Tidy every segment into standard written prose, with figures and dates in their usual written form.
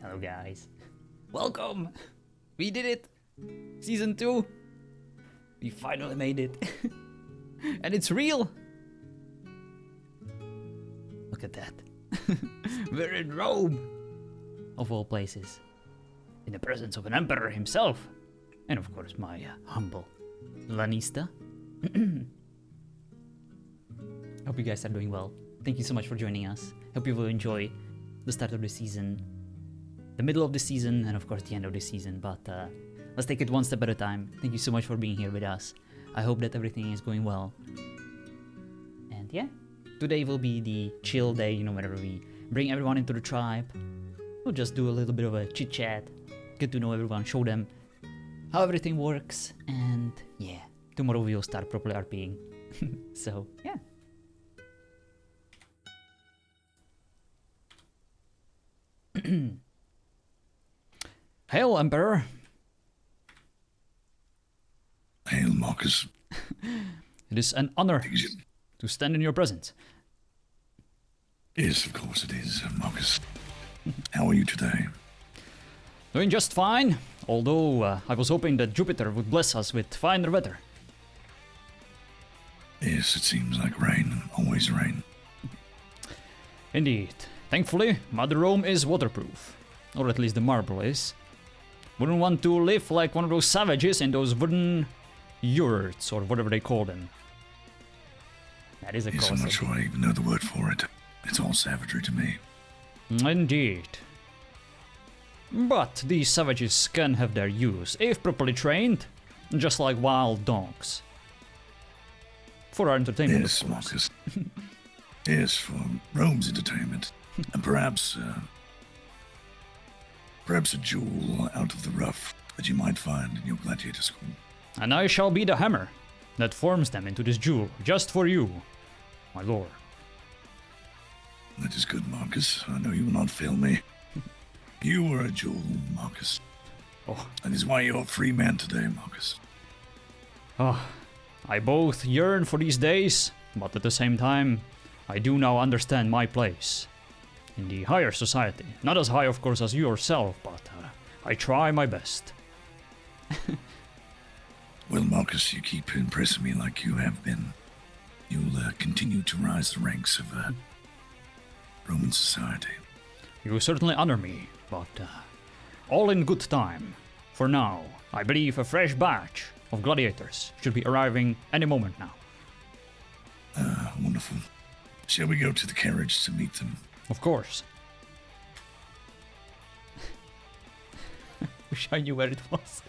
Hello guys. Welcome! We did it! Season 2! We finally made it. And it's real! Look at that. We're in Rome! Of all places. In the presence of an emperor himself. And of course my humble Lanista. Hope you guys are doing well. Thank you so much for joining us. Hope you will enjoy the start of the season, the middle of the season, and of course the end of the season. But let's take it one step at a time. Thank you so much for being here with us. I hope that everything is going well. And yeah, today will be the chill day, you know, whenever we bring everyone into the tribe. We'll just do a little bit of a chit chat, get to know everyone, show them how everything works, and yeah, tomorrow we will start properly RPing. So yeah. Hail, Emperor! Hail, Marcus. It is an honor to stand in your presence. Yes, of course it is, Marcus. How are you today? Doing just fine, although I was hoping that Jupiter would bless us with finer weather. Yes, it seems like rain, always rain. Indeed. Thankfully, Mother Rome is waterproof. Or at least the marble is. Wouldn't want to live like one of those savages in those wooden yurts, or whatever they call them. That is a yes, I'm not sure I even know the word for it. It's all savagery to me. Indeed. But these savages can have their use, if properly trained, just like wild dogs. For our entertainment, yes, of course. Marcus. Yes, for Rome's entertainment. And perhaps a jewel out of the rough that you might find in your gladiator school. And I shall be the hammer that forms them into this jewel, just for you, my lord. That is good, Marcus. I know you will not fail me. You are a jewel, Marcus. Oh. That is why you're a free man today, Marcus. Oh, I both yearn for these days, but at the same time, I do now understand my place in the higher society. Not as high, of course, as you yourself, but I try my best. Well, Marcus, you keep impressing me like you have been. You'll continue to rise the ranks of Roman society. You certainly honor me, but all in good time. For now, I believe a fresh batch of gladiators should be arriving any moment now. Wonderful. Shall we go to the carriage to meet them? Of course. Wish I knew where it was.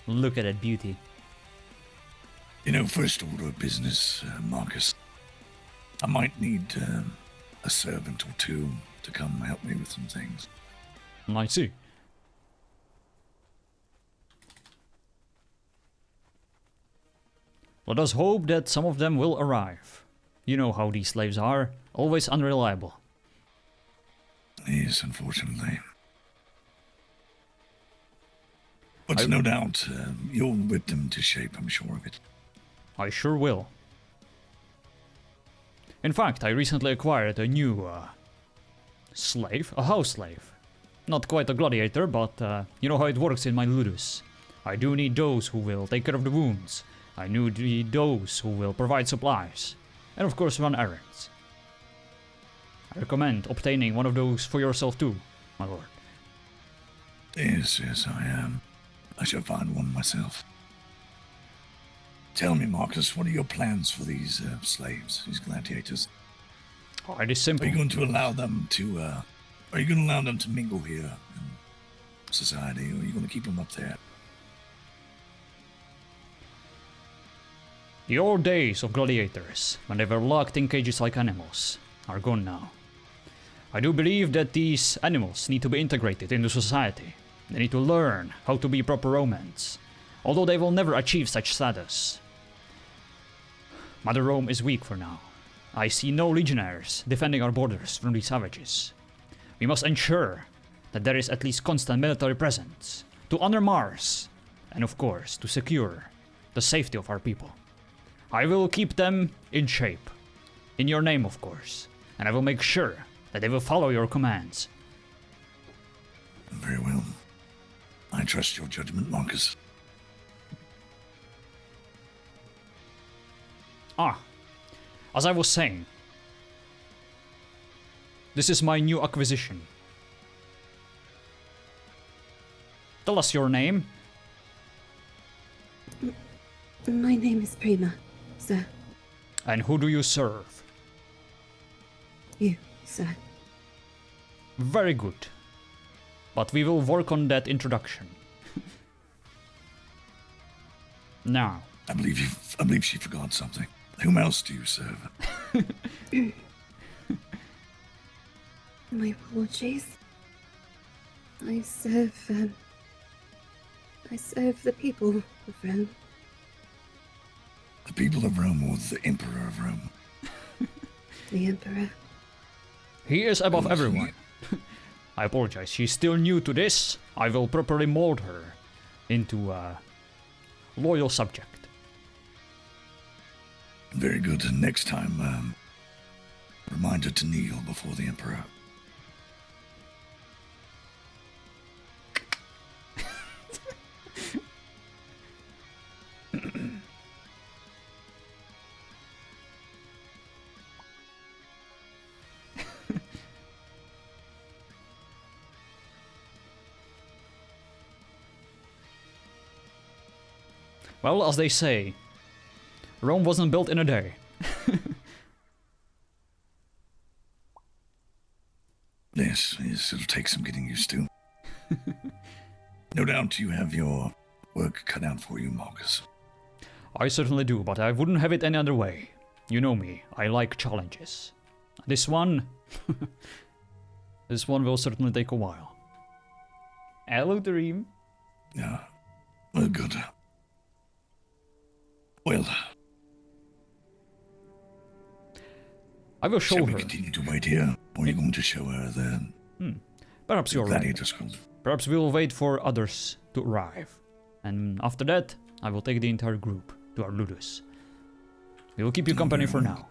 Look at that beauty. You know, first order of business, Marcus. I might need a servant or two to come help me with some things. I see. Let us hope that some of them will arrive. You know how these slaves are, always unreliable. Yes, unfortunately. But no doubt, you'll whip them to shape, I'm sure of it. I sure will. In fact, I recently acquired a new slave, a house slave. Not quite a gladiator, but you know how it works in my ludus. I do need those who will take care of the wounds. I need those who will provide supplies, and of course run errands. I recommend obtaining one of those for yourself too, my lord. Yes, I shall find one myself. Tell me, Marcus, what are your plans for these slaves, these gladiators? Oh, it is simple. Are you going to allow them to mingle here in society, or are you going to keep them up there? The old days of gladiators, when they were locked in cages like animals, are gone now. I do believe that these animals need to be integrated into society. They need to learn how to be proper Romans, although they will never achieve such status. Mother Rome is weak for now. I see no legionaries defending our borders from these savages. We must ensure that there is at least constant military presence to honor Mars, and of course to secure the safety of our people. I will keep them in shape. In your name, of course. and I will make sure that they will follow your commands. Very well. I trust your judgment, Marcus. As I was saying, this is my new acquisition. Tell us your name. My name is Prima, sir. And who do you serve? You, sir. Very good. But we will work on that introduction. Now. I believe she forgot something. Whom else do you serve? My apologies. I serve the people of Rome. The people of Rome or the Emperor of Rome? The Emperor. He is above everyone. I apologize. She's still new to this. I will properly mold her into a loyal subject. Very good. Next time, remind her to kneel before the Emperor. Well, as they say, Rome wasn't built in a day. Yes, it'll take some getting used to. No doubt you have your work cut out for you, Marcus. I certainly do, but I wouldn't have it any other way. You know me, I like challenges. This one... this one will certainly take a while. Hello, Dream. Yeah, well, good. Well... I will show Shall her. we continue to wait here, or are you going to show her the Perhaps you're right. gladiator school? Perhaps we'll wait for others to arrive. And after that, I will take the entire group to our ludus. We will keep you company for now.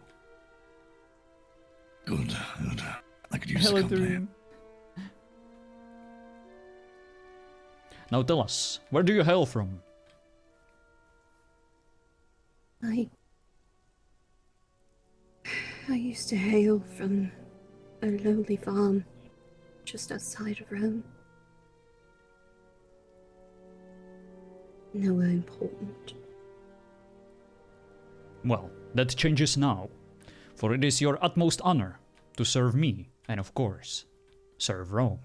Good, good. I could use Hello, the company. Dream. Now tell us, where do you hail from? I used to hail from a lowly farm just outside of Rome. Nowhere important. Well, that changes now, for it is your utmost honor to serve me, and of course, serve Rome.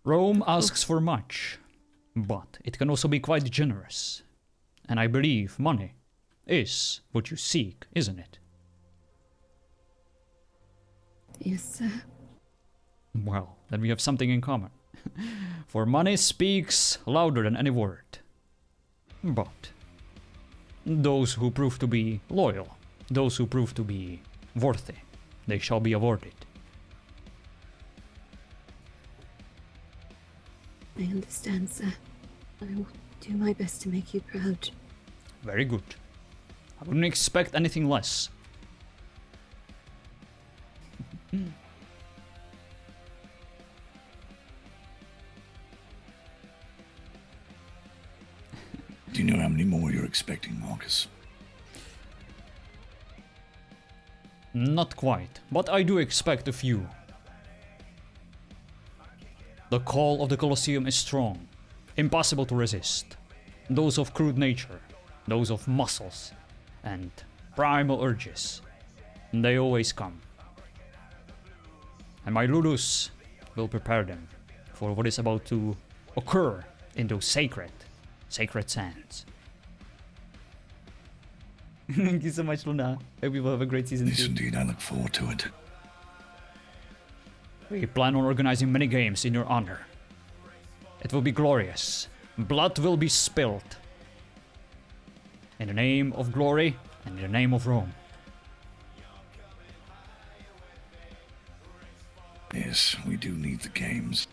Rome asks for much, but it can also be quite generous. And I believe money is what you seek, isn't it? Yes, sir. Well, then we have something in common. For money speaks louder than any word. But those who prove to be loyal, those who prove to be worthy, they shall be awarded. I understand, sir. I will do my best to make you proud. Very good. I wouldn't expect anything less. Do you know how many more you're expecting, Marcus? Not quite, but I do expect a few. The call of the Colosseum is strong, impossible to resist. Those of crude nature, those of muscles, and primal urges, they always come. And my Ludus will prepare them for what is about to occur in those sacred sands. Thank you so much, Luna. Hope you will have a great season Yes, too. indeed. I look forward to it. We plan on organizing many games in your honor. It will be glorious. Blood will be spilled. In the name of glory and in the name of Rome. Yes, we do need the games.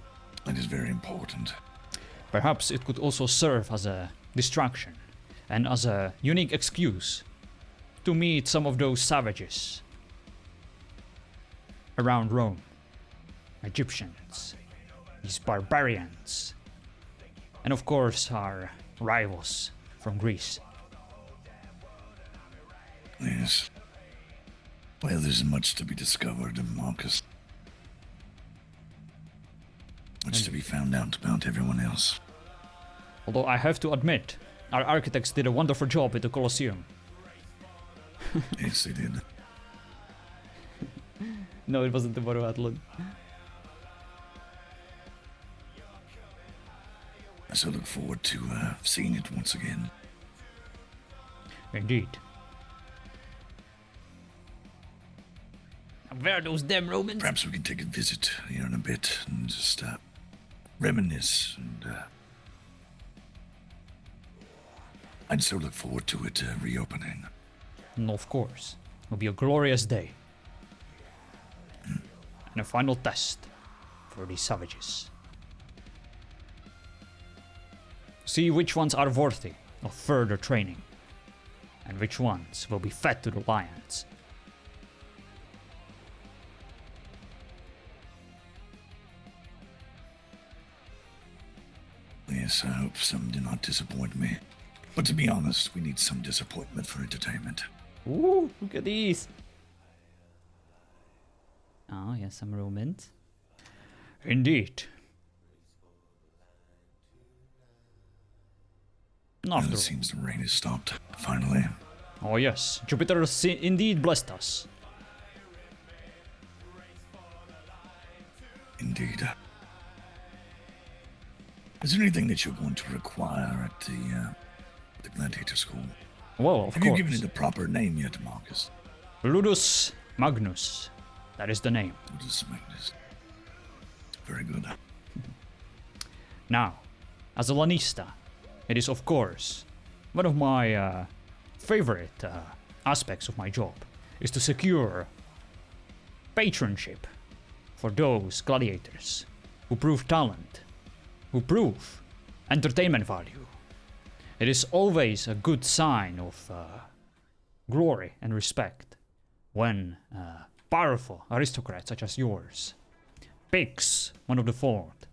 That is very important. Perhaps it could also serve as a distraction and as a unique excuse to meet some of those savages around Rome. Egyptians, these barbarians, and of course our rivals from Greece. Yes. Well, there's much to be discovered, Marcus. Much to be found out about everyone else. Although I have to admit, our architects did a wonderful job with the Colosseum. Yes, they did. No, it wasn't the Boroathlon. I so look forward to seeing it once again. Indeed. Where are those damn Romans? Perhaps we can take a visit here in a bit and just reminisce and I'd so look forward to it reopening. And of course, it'll be a glorious day. And a final test for these savages. See which ones are worthy of further training, and which ones will be fed to the lions. Yes, I hope some do not disappoint me. But to be honest, we need some disappointment for entertainment. Ooh, look at these! Oh, yes, some Romans. Indeed. Well, After it seems the rain has stopped, finally. Oh yes, Jupiter indeed blessed us. Indeed. Is there anything that you're going to require at the Gladiator School? Well, of Have course. you given it a proper name yet, Marcus? Ludus Magnus. That is the name. Ludus Magnus. Very good. Now, as a Lanista, it is of course one of my favorite aspects of my job is to secure patronship for those gladiators who prove talent, who prove entertainment value. It is always a good sign of glory and respect when powerful aristocrats such as yours picks one of the fold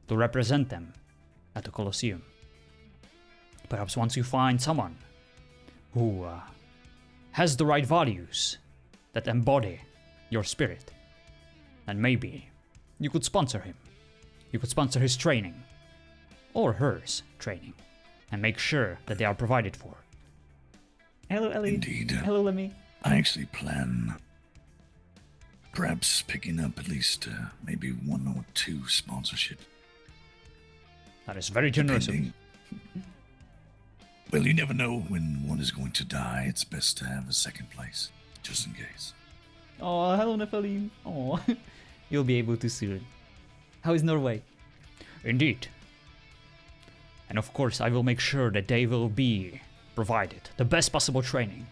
to represent them at the Colosseum. Perhaps once you find someone who has the right values that embody your spirit, then maybe you could sponsor him. You could sponsor his training, or hers training, and make sure that they are provided for. Hello, Ellie. Indeed. Hello, Lemmy. I actually plan perhaps picking up at least maybe 1 or 2 sponsorships. That is very generous of you. Well, you never know when one is going to die. It's best to have a second place, just in case. Oh, hello, Nephilim. Oh, you'll be able to soon. How is Norway? Indeed. And of course, I will make sure that they will be provided the best possible training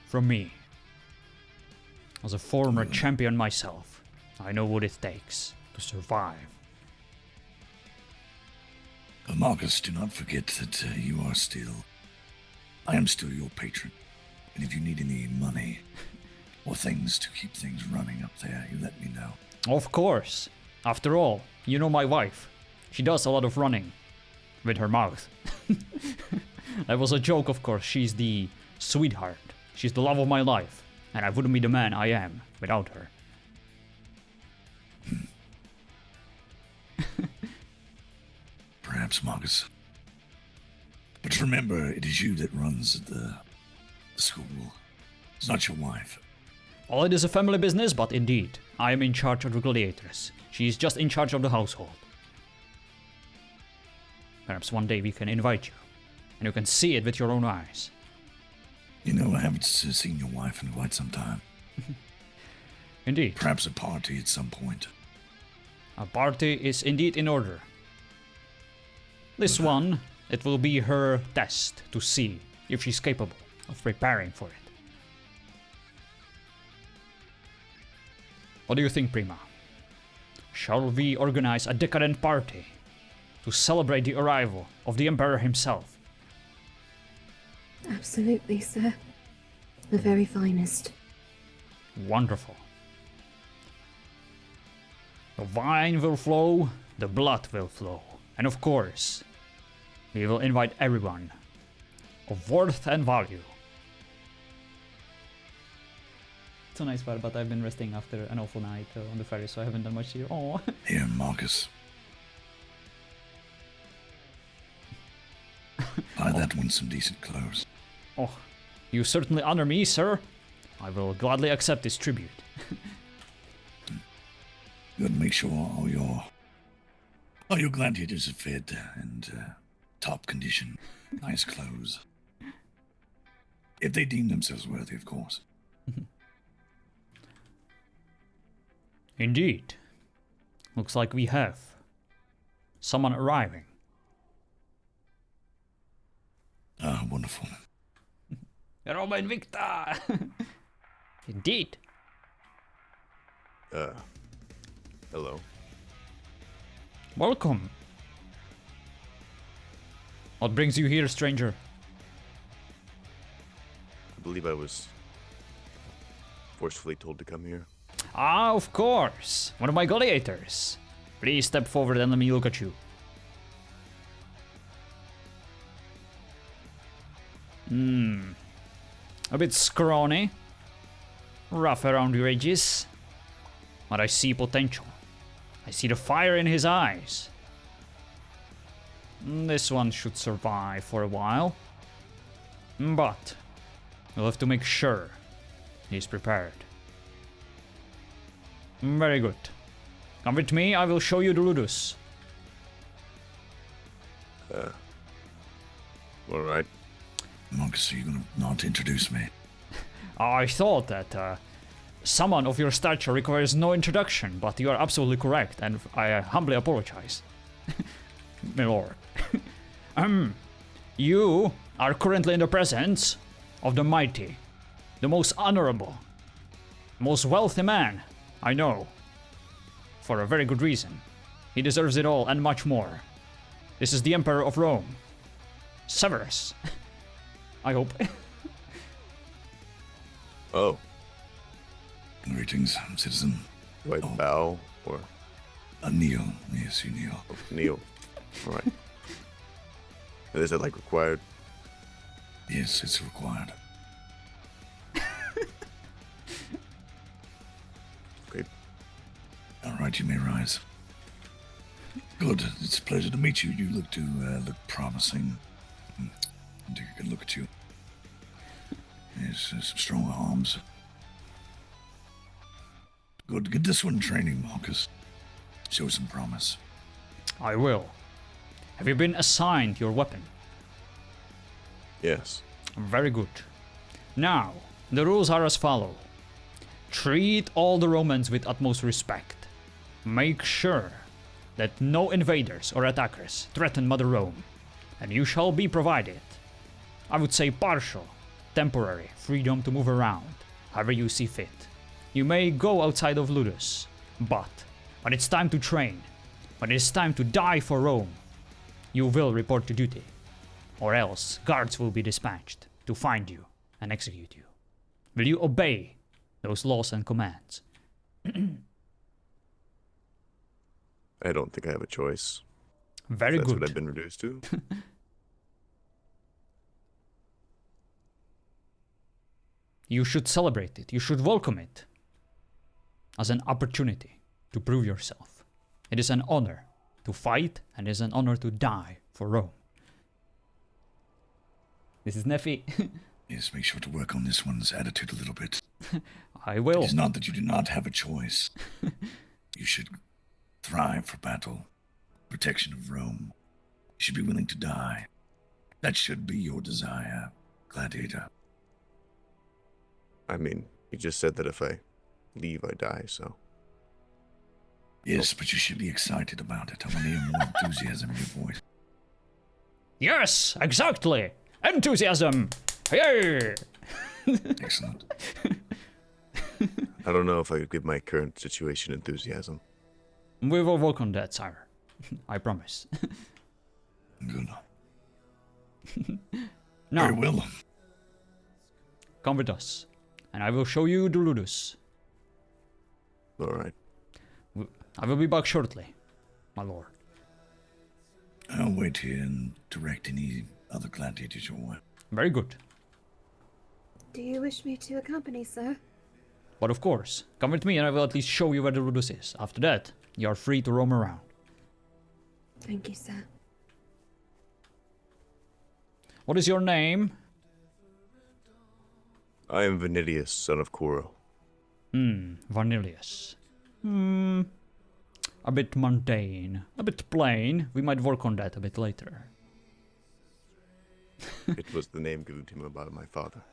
from me. As a former champion myself, I know what it takes to survive. Marcus, do not forget that I am still your patron. And if you need any money or things to keep things running up there, you let me know. Of course. After all, you know my wife. She does a lot of running with her mouth. That was a joke, of course. She's the sweetheart. She's the love of my life. And I wouldn't be the man I am without her. Perhaps, Marcus. But remember, it is you that runs the school. It's not your wife. Well, it is a family business, but indeed, I am in charge of the gladiators. She is just in charge of the household. Perhaps one day we can invite you, and you can see it with your own eyes. You know, I haven't seen your wife in quite some time. Indeed. Perhaps a party at some point. A party is indeed in order. This one, it will be her test to see if she's capable of preparing for it. What do you think, Prima? Shall we organize a decadent party to celebrate the arrival of the Emperor himself? Absolutely, sir. The very finest. Wonderful. The wine will flow, the blood will flow. And of course, we will invite everyone of worth and value. It's a nice part, but I've been resting after an awful night on the ferry, so I haven't done much here. Oh. Here, Marcus. Buy that one some decent clothes. Oh, you certainly honor me, sir. I will gladly accept this tribute. You gotta make sure all your gladiators are fed and top condition, nice clothes. If they deem themselves worthy, of course. Indeed. Looks like we have someone arriving. Ah, wonderful. Roma Invicta! Indeed. Hello. Welcome. What brings you here, stranger? I believe I was forcefully told to come here. Ah, of course. One of my gladiators. Please step forward and let me look at you. A bit scrawny. Rough around the edges. But I see potential. I see the fire in his eyes. This one should survive for a while. But we'll have to make sure he's prepared. Very good. Come with me, I will show you the Ludus. Alright. Marcus, are you gonna not introduce me? I thought that someone of your stature requires no introduction, but you are absolutely correct, and I humbly apologize. My lord. You are currently in the presence of the mighty, the most honorable, most wealthy man I know. For a very good reason. He deserves it all and much more. This is the Emperor of Rome. Severus. I hope. Oh, Greetings, citizen. do I bow or Kneel. Yes, you kneel. kneel? Alright. Is it like required? Yes, it's required. Okay. All right, you may rise. Good. It's a pleasure to meet you. You look promising. I'll take a good look at you. Yes, some strong arms. Good. Get this one training, Marcus. Show some promise. I will. Have you been assigned your weapon? Yes. Very good. Now, the rules are as follow. Treat all the Romans with utmost respect. Make sure that no invaders or attackers threaten Mother Rome, and you shall be provided, I would say partial, temporary freedom to move around, however you see fit. You may go outside of Ludus, but when it's time to train, when it's time to die for Rome, you will report to duty, or else guards will be dispatched to find you and execute you. Will you obey those laws and commands? I don't think I have a choice. Very That's good. what I've been reduced to. You should celebrate it. You should welcome it as an opportunity to prove yourself. It is an honor to fight, and it is an honor to die for Rome. This is Nefi. Yes, make sure to work on this one's attitude a little bit. I will. It's not that you do not have a choice. You should thrive for battle, protection of Rome. You should be willing to die. That should be your desire, gladiator. I mean, you just said that if I leave, I die, so. Yes, but you should be excited about it. I want to hear more enthusiasm in your voice. Yes, exactly. Enthusiasm. Yay! Excellent. I don't know if I could give my current situation enthusiasm. We will work on that, sire. I promise. Good. Now, Very well. come with us, and I will show you the Ludus. Alright. I will be back shortly, my lord. I'll wait here and direct any other gladiators your way. Very good. Do you wish me to accompany, sir? But of course, come with me and I will at least show you where the Rudus is. After that, you are free to roam around. Thank you, sir. What is your name? I am Vanilius, son of Kuro. Vanilius. A bit mundane. A bit plain. We might work on that a bit later. It was the name given to me by my father.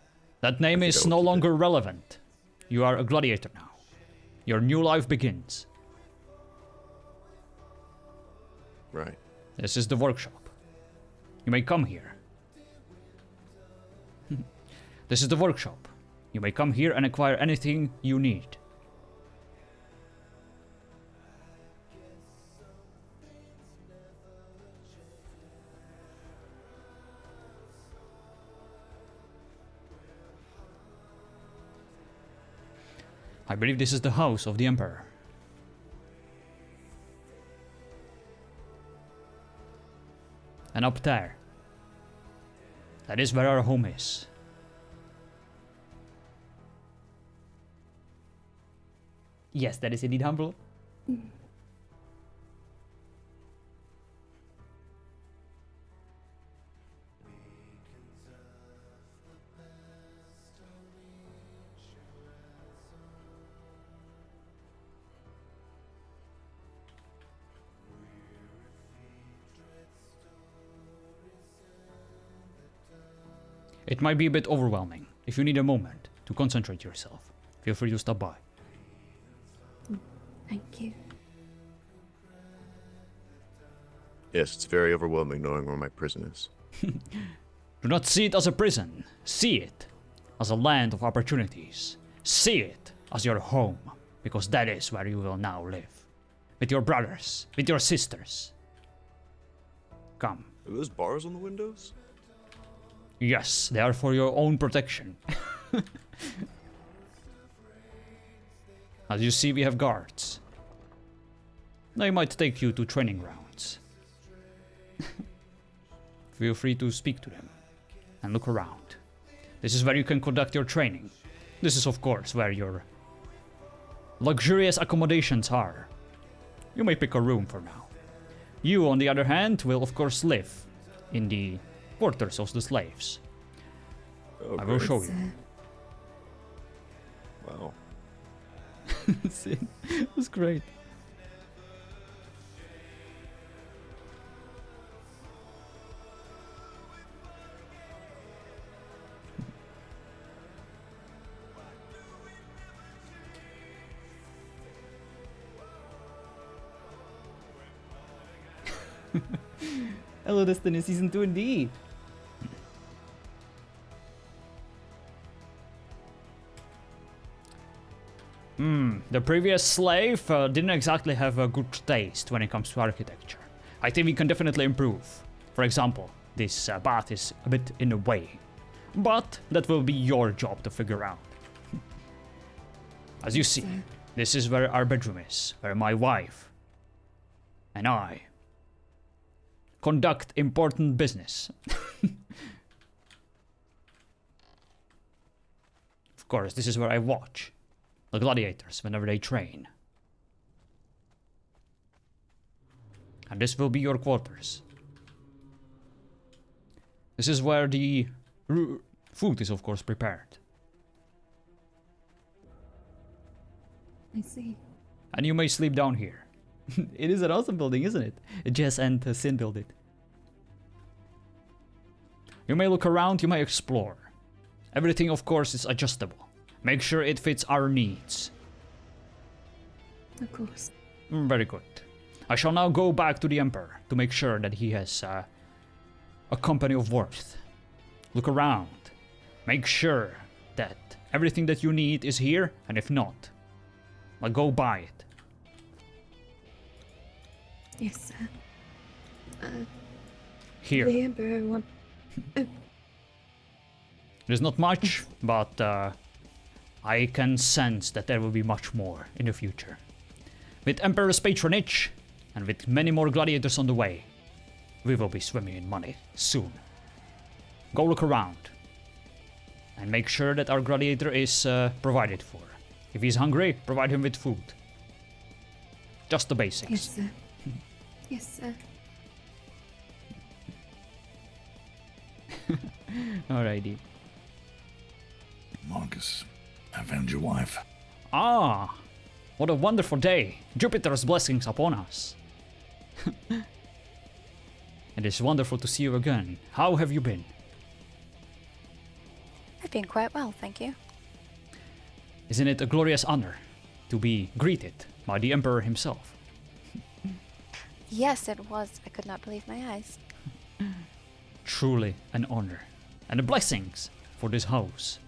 That name is no longer relevant. You are a gladiator now. Your new life begins. Right. This is the workshop. You may come here. This is the workshop. You may come here and acquire anything you need. I believe this is the house of the Emperor. And up there, that is where our home is. Yes, that is indeed humble. It might be a bit overwhelming. If you need a moment to concentrate yourself, feel free to stop by. Thank you. Yes, it's very overwhelming knowing where my prison is. Do not see it as a prison. See it as a land of opportunities. See it as your home, because that is where you will now live. With your brothers, with your sisters. Come. Are those bars on the windows? Yes, they are for your own protection. As you see, we have guards. They might take you to training grounds. Feel free to speak to them and look around. This is where you can conduct your training. This is, of course, where your luxurious accommodations are. You may pick a room for now. You, on the other hand, will, of course, live in the quarters of the slaves. Oh, I will great. show you. Sir. Wow. It was great. Hello, Destiny Season 2 indeed. The previous slave didn't exactly have a good taste when it comes to architecture. I think we can definitely improve. For example, this bath is a bit in the way. But that will be your job to figure out. As you see, this is where our bedroom is, where my wife and I conduct important business. Of course, this is where I watch the gladiators whenever they train. And this will be your quarters. This is where the food is, of course, prepared. I see. And you may sleep down here. It is an awesome building, isn't it? Jess and Sin built it. You may look around, you may explore. Everything, of course, is adjustable. Make sure it fits our needs. Of course. Very good. I shall now go back to the Emperor to make sure that he has a company of worth. Look around. Make sure that everything that you need is here, and if not, well, go buy it. Yes, sir. Here. The Emperor want... There's not much, but I can sense that there will be much more in the future. With Emperor's patronage, and with many more gladiators on the way, we will be swimming in money soon. Go look around. And make sure that our gladiator is provided for. If he's hungry, provide him with food. Just the basics. Yes, sir. Yes, sir. Alrighty. Marcus, I found your wife. Ah, what a wonderful day. Jupiter's blessings upon us. It is wonderful to see you again. How have you been? I've been quite well, thank you. Isn't it a glorious honor to be greeted by the Emperor himself? Yes, it was. I could not believe my eyes. Truly an honor. And the blessings for this house.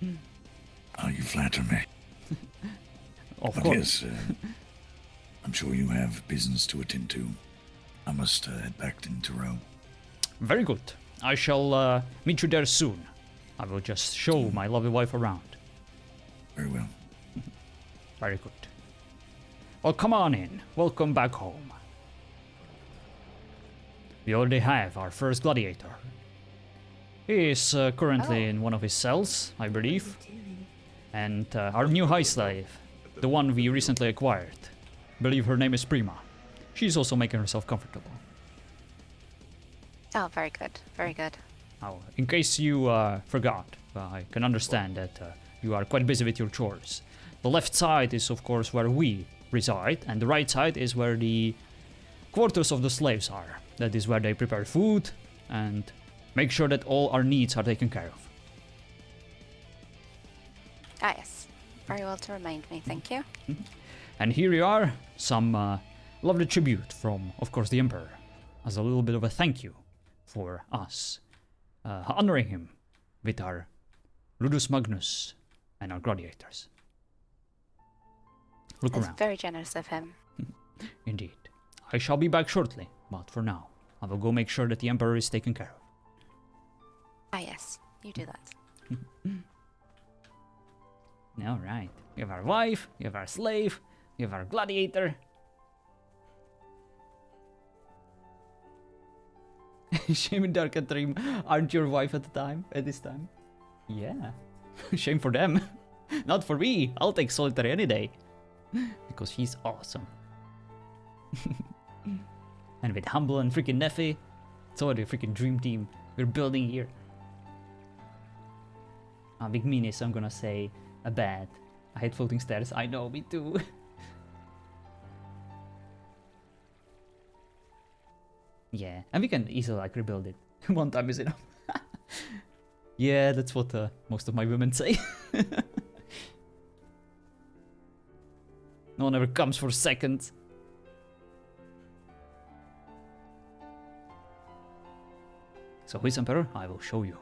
Oh, you flatter me. Of But course. yes, I'm sure you have business to attend to. I must head back into Rome. Very good. I shall meet you there soon. I will just show my lovely wife around. Very well. Very good. Well, come on in. Welcome back home. We already have our first gladiator. He is currently in one of his cells, I believe. And our new high slave, the one we recently acquired. Believe her name is Prima. She's also making herself comfortable. Oh, very good. Very good. Now, in case you forgot, I can understand that you are quite busy with your chores. The left side is, of course, where we reside, and the right side is where the quarters of the slaves are. That is where they prepare food and make sure that all our needs are taken care of. Ah, yes. Very well to remind me, thank you. And here you are, some lovely tribute from, of course, the Emperor, as a little bit of a thank you for us, honoring him with our Ludus Magnus and our gladiators. Look That's around. very generous of him. Indeed. I shall be back shortly, but for now, I will go make sure that the Emperor is taken care of. Ah, yes. You do that. Alright. We have our wife, we have our slave, we have our gladiator. Shame and Dark and Dream aren't your wife at this time. Yeah. Shame for them. Not for me. I'll take Solitary any day. Because she's awesome. And with Humble and freaking Neffy, it's already a freaking dream team we're building here. Big Minis, I'm gonna say a bad. I hate floating stairs. I know, me too. Yeah, and we can easily like rebuild it. One time is enough. Yeah, that's what most of my women say. No one ever comes for seconds. So who is Emperor? I will show you.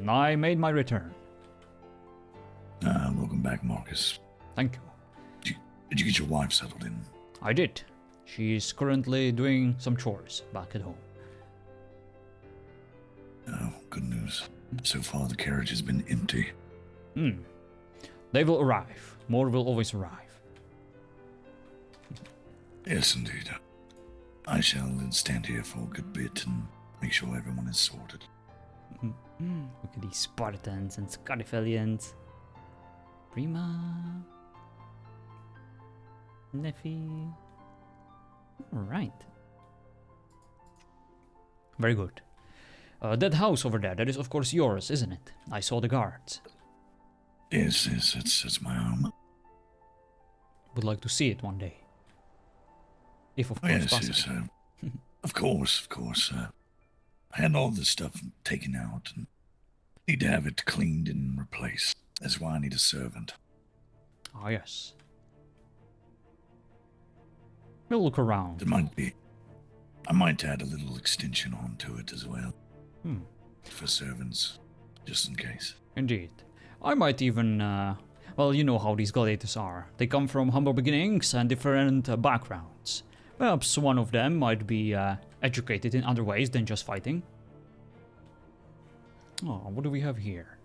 I made my return. Welcome back, Marcus. Thank you. Did you get your wife settled in? I did. She's currently doing some chores back at home. Oh, good news. So far, the carriage has been empty. They will arrive. More will always arrive. Yes, indeed. I shall stand here for a good bit and make sure everyone is sorted. Look at these Spartans and Scarifelians. Prima. Neffy. Alright. Very good. That house over there, that is of course yours, isn't it? I saw the guards. Yes, it's my home. Would like to see it one day. If of Oh, course yes, possible. yes. Of course. I had all this stuff taken out and need to have it cleaned and replaced. That's why I need a servant. Ah, yes. We'll look around. I might add a little extension onto it as well. Hmm. For servants, just in case. Indeed. I might even, well, you know how these gladiators are. They come from humble beginnings and different backgrounds. Perhaps one of them might be educated in other ways than just fighting. Oh, what do we have here?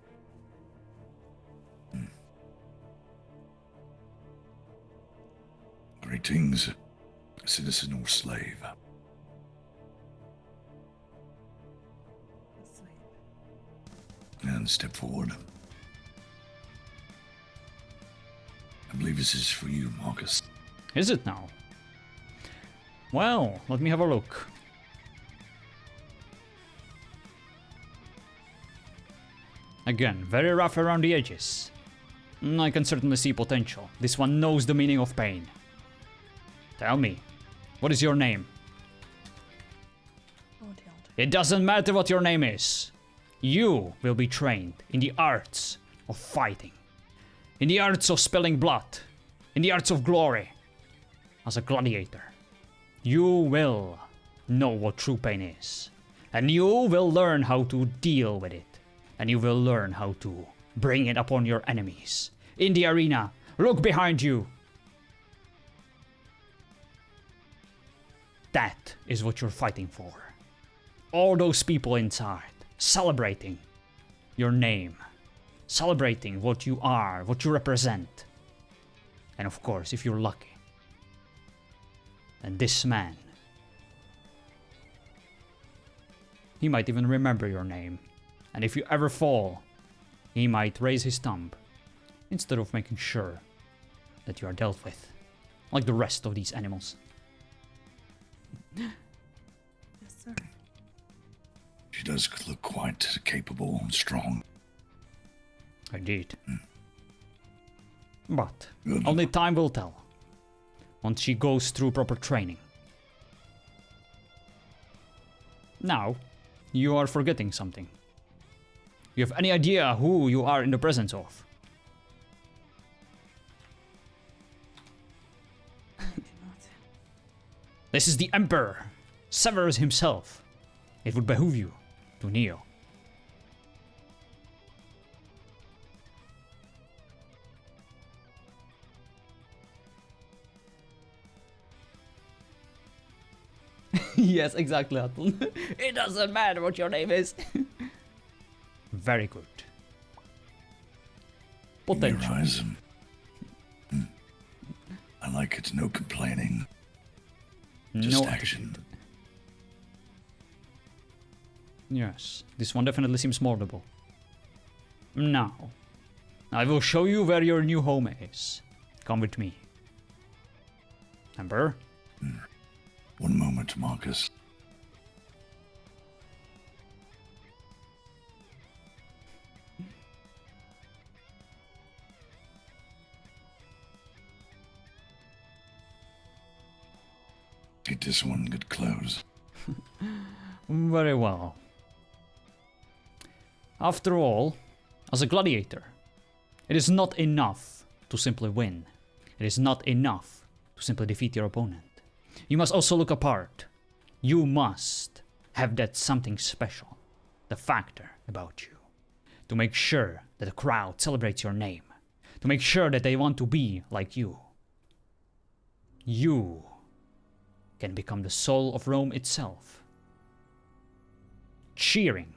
Greetings, citizen or slave. And step forward. I believe this is for you, Marcus. Is it now? Well, let me have a look. Again, very rough around the edges. I can certainly see potential. This one knows the meaning of pain. Tell me, what is your name? It doesn't matter what your name is. You will be trained in the arts of fighting, in the arts of spilling blood, in the arts of glory. As a gladiator, you will know what true pain is, and you will learn how to deal with it, and you will learn how to bring it upon your enemies. In the arena, look behind you. That is what you're fighting for. All those people inside, celebrating your name, celebrating what you are, what you represent. And of course, if you're lucky, and this man, he might even remember your name. And if you ever fall, he might raise his thumb instead of making sure that you are dealt with, like the rest of these animals. Yes, sir. She does look quite capable and strong. Indeed. But Good. only time will tell. Once she goes through proper training. Now, you are forgetting something. You have any idea who you are in the presence of? I do not. This is the Emperor, Severus himself. It would behoove you to kneel. Yes, exactly, Atul. It doesn't matter what your name is. Very good. Potential. Rise. I like it. No complaining. Just No action. attitude. Yes, this one definitely seems moldable. Now, I will show you where your new home is. Come with me. Emperor? One moment, Marcus. Get this one good clothes. Very well. After all, as a gladiator, it is not enough to simply win. It is not enough to simply defeat your opponent. You must also look apart. You must have that something special, the factor about you, to make sure that the crowd celebrates your name, to make sure that they want to be like you. You can become the soul of Rome itself. Cheering,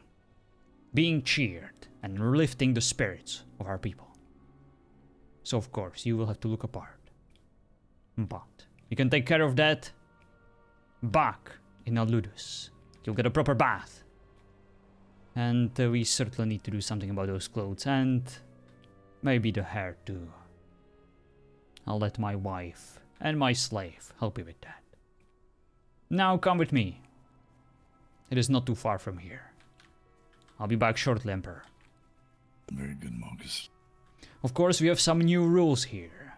being cheered, and lifting the spirits of our people. So of course, you will have to look apart. But you can take care of that back in Aludus. You'll get a proper bath. And we certainly need to do something about those clothes, and maybe the hair too. I'll let my wife and my slave help you with that. Now come with me. It is not too far from here. I'll be back shortly, Emperor. Very good, Marcus. Of course, we have some new rules here.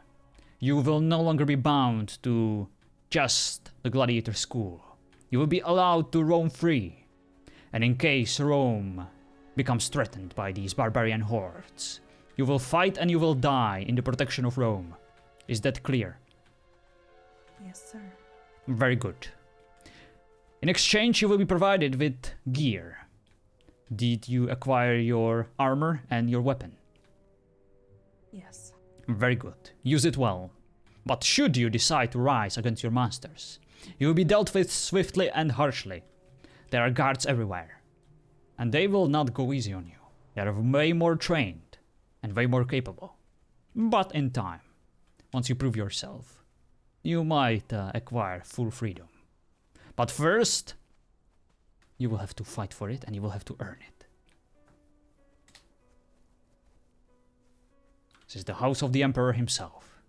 You will no longer be bound to just the gladiator school. You will be allowed to roam free. And in case Rome becomes threatened by these barbarian hordes, you will fight and you will die in the protection of Rome. Is that clear? Yes, sir. Very good. In exchange, you will be provided with gear. Did you acquire your armor and your weapon? Yes. Very good. Use it well. But should you decide to rise against your masters, you will be dealt with swiftly and harshly. There are guards everywhere. And they will not go easy on you. They are way more trained and way more capable. But in time, once you prove yourself, you might acquire full freedom. But first, you will have to fight for it and you will have to earn it. This is the house of the Emperor himself.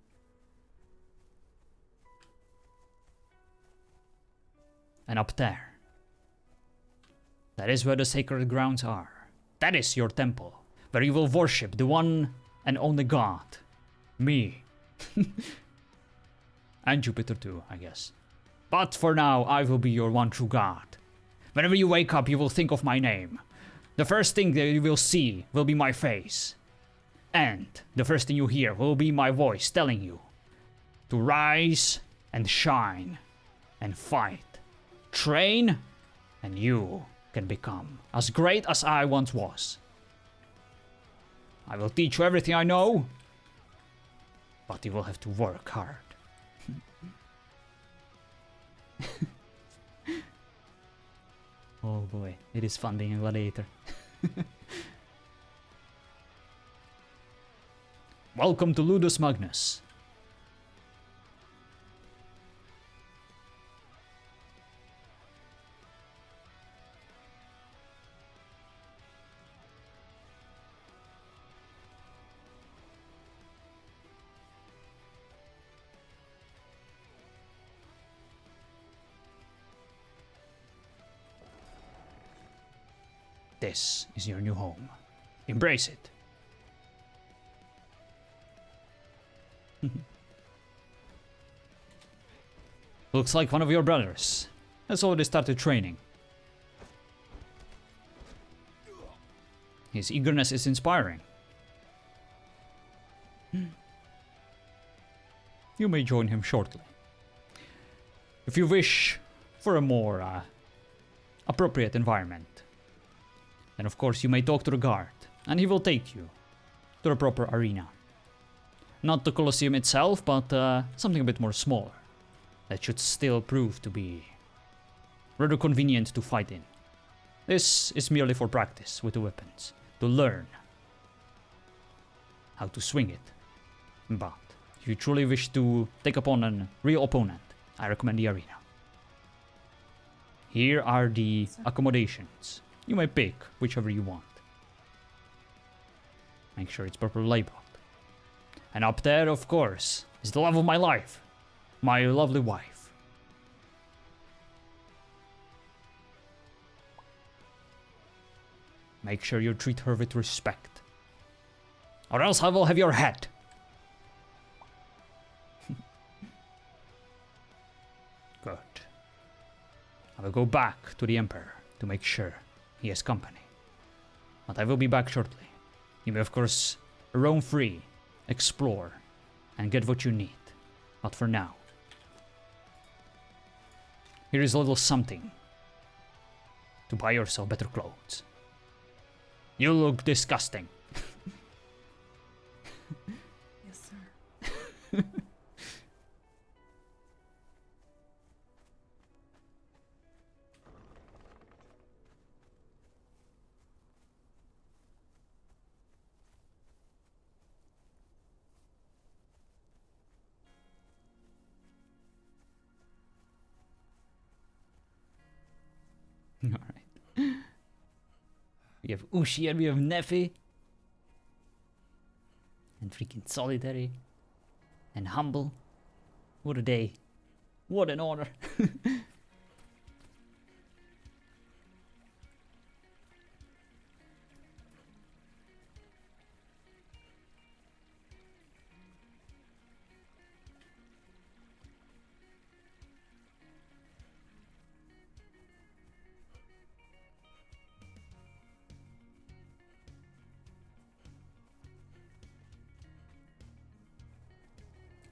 And up there, that is where the sacred grounds are. That is your temple, where you will worship the one and only God. Me. And Jupiter too, I guess. But for now, I will be your one true God. Whenever you wake up, you will think of my name. The first thing that you will see will be my face. And the first thing you hear will be my voice telling you to rise and shine and fight. Train, and you can become as great as I once was. I will teach you everything I know, but you will have to work hard. Oh boy, it is fun being a gladiator. Welcome to Ludus Magnus. This is your new home. Embrace it. Looks like one of your brothers has already started training. His eagerness is inspiring. You may join him shortly. If you wish for a more appropriate environment, then of course you may talk to the guard, and he will take you to the proper arena. Not the Colosseum itself, but something a bit more smaller, that should still prove to be rather convenient to fight in. This is merely for practice with the weapons, to learn how to swing it. But if you truly wish to take upon a real opponent, I recommend the arena. Here are the accommodations. You may pick whichever you want. Make sure it's properly labeled. And up there, of course, is the love of my life, my lovely wife. Make sure you treat her with respect, or else I will have your head. Good. I will go back to the Emperor to make sure he has company. But I will be back shortly. You may of course roam free, explore, and get what you need. But for now, here is a little something to buy yourself better clothes. You look disgusting. Yes, sir. Alright. We have Ushi and we have Nefi. And freaking Solitary. And Humble. What a day. What an honor.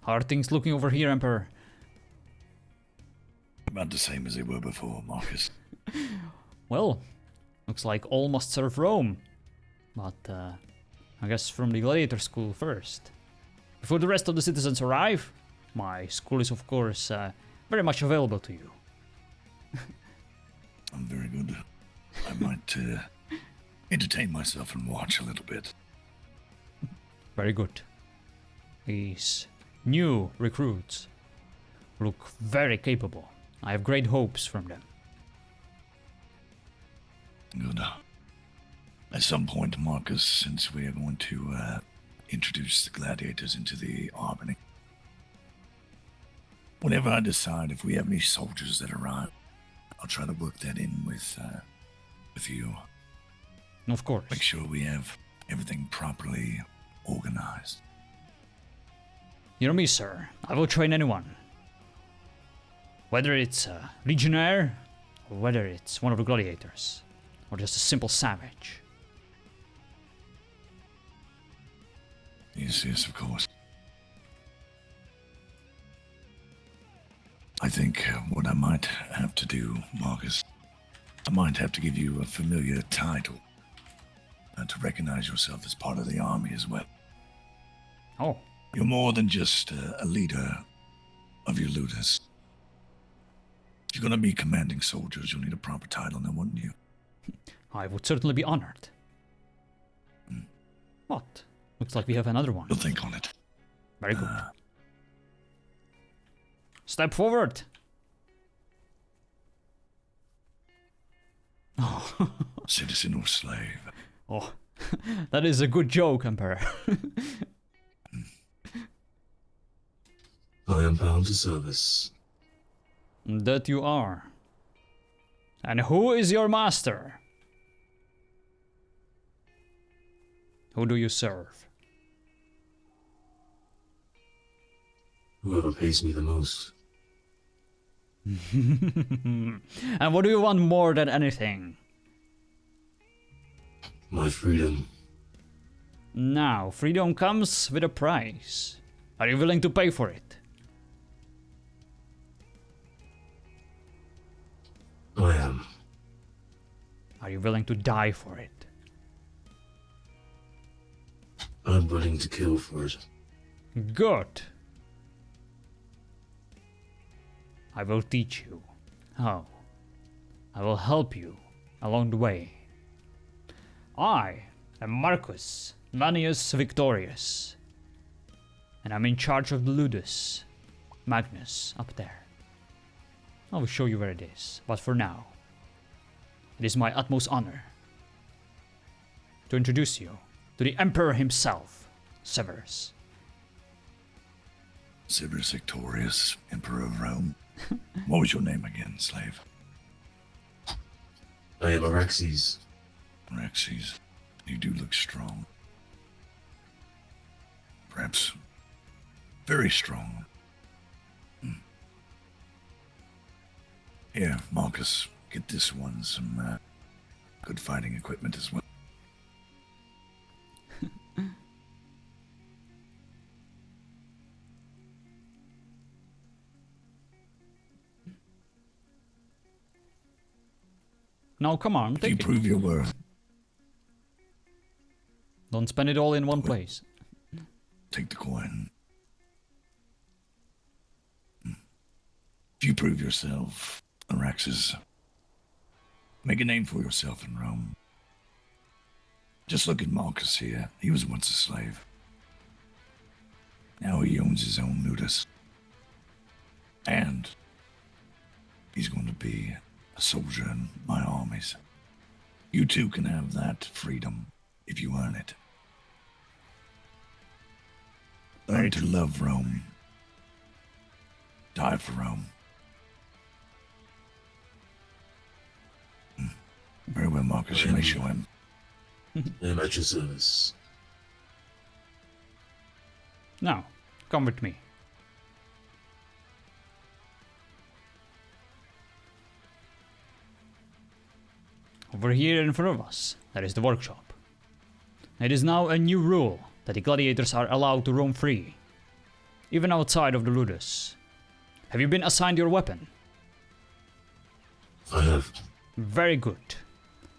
How are things looking over here, Emperor? About the same as they were before, Marcus. Well, looks like all must serve Rome. But, I guess from the gladiator school first. Before the rest of the citizens arrive, my school is of course very much available to you. I'm very good. I might entertain myself and watch a little bit. Very good. These new recruits look very capable. I have great hopes from them. Good. At some point, Marcus, since we are going to introduce the gladiators into the army, whenever I decide if we have any soldiers that arrive, I'll try to work that in with you. Of course. Make sure we have everything properly organized. You know me, sir. I will train anyone. Whether it's a legionnaire, or whether it's one of the gladiators, or just a simple savage. Yes, of course. I think what I might have to do, Marcus, I might have to give you a familiar title to recognize yourself as part of the army as well. Oh. You're more than just a leader of your looters. If you're going to be commanding soldiers, you'll need a proper title now, wouldn't you? I would certainly be honored. What? Looks like we have another one. You'll think on it. Very good. Step forward. Oh. Citizen or slave? Oh, that is a good joke, Emperor. I am bound to service. That you are. And who is your master? Who do you serve? Whoever pays me the most. And what do you want more than anything? My freedom. Now, freedom comes with a price. Are you willing to pay for it? I am. Are you willing to die for it? I'm willing to kill for it. Good. I will teach you how. I will help you along the way. I am Marcus Manius Victorius, and I'm in charge of the Ludus Magnus up there. I will show you where it is, but for now, it is my utmost honor to introduce you to the Emperor himself, Severus. Severus Victorius, Emperor of Rome. What was your name again, slave? I am Araxes. Araxes. You do look strong. Perhaps very strong. Here, Marcus, get this one some good fighting equipment as well. Now come on, If you take it. prove your worth, Don't spend it all in one place. take the coin. If you prove yourself, Araxes, make a name for yourself in Rome. Just look at Marcus here. He was once a slave. Now he owns his own ludus. And he's going to be a soldier in my armies. You too can have that freedom if you earn it. Learn to love Rome. Die for Rome. Very well, Marcus. You may show him. I am at your service. Now, come with me. Over here in front of us, there is the workshop. It is now a new rule that the gladiators are allowed to roam free, even outside of the ludus. Have you been assigned your weapon? I have. Very good.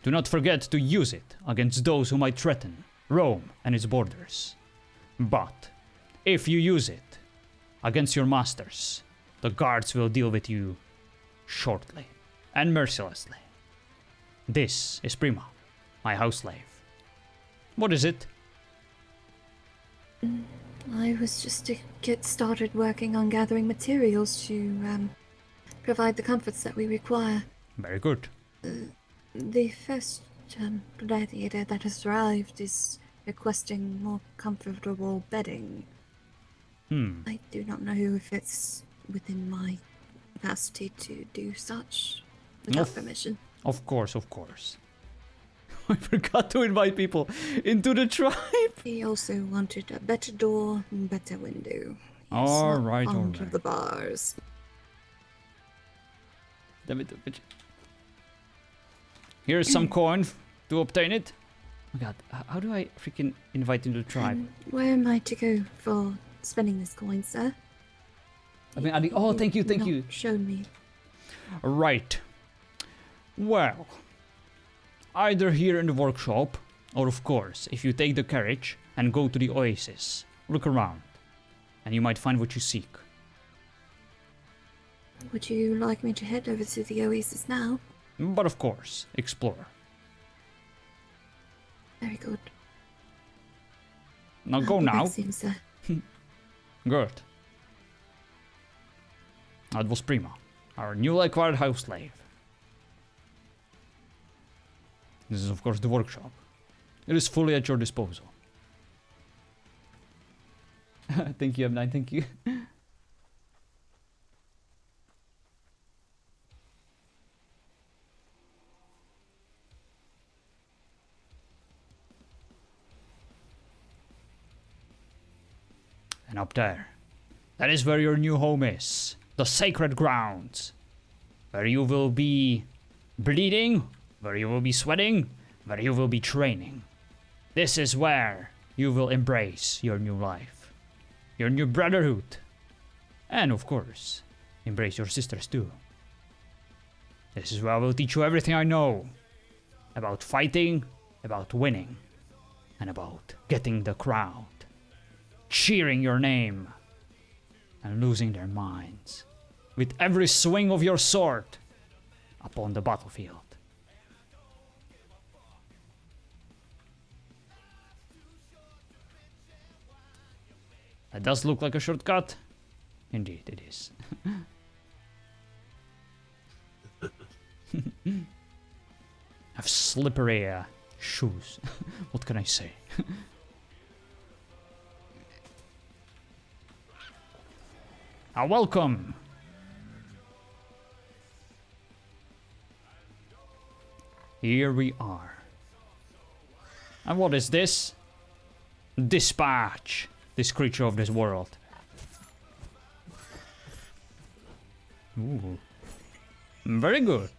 Do not forget to use it against those who might threaten Rome and its borders. But if you use it against your masters, the guards will deal with you shortly and mercilessly. This is Prima, my house slave. What is it? I was just to get started working on gathering materials to provide the comforts that we require. Very good. The first gladiator that has arrived is requesting more comfortable bedding. I do not know if it's within my capacity to do such without Of- permission. Of course, of course. I forgot to invite people into the tribe. He also wanted a better door and better window. He's All not right, all fond right. of the bars. Damn it, bitch. Here's some coin to obtain it. Oh my god, how do I freaking invite into the tribe? Where am I to go for spending this coin, sir? I mean, oh, thank you, thank Not you. shown me. Right. Well, either here in the workshop, or of course, if you take the carriage and go to the oasis, look around, and you might find what you seek. Would you like me to head over to the oasis now? But of course, explore. Very good. Now I'll go be back now. soon, sir. Good. That was Prima, our newly acquired house slave. This is of course the workshop. It is fully at your disposal. Thank you, M9, thank you. And up there, that is where your new home is. The sacred grounds. Where you will be bleeding, where you will be sweating, where you will be training. This is where you will embrace your new life. Your new brotherhood. And of course, embrace your sisters too. This is where I will teach you everything I know. About fighting, about winning, and about getting the crowd. Cheering your name and losing their minds with every swing of your sword upon the battlefield. That does look like a shortcut. Indeed, it is. Have slippery shoes. What can I say? Welcome. Here we are. And what is this? Dispatch this creature of this world. Ooh. Very good.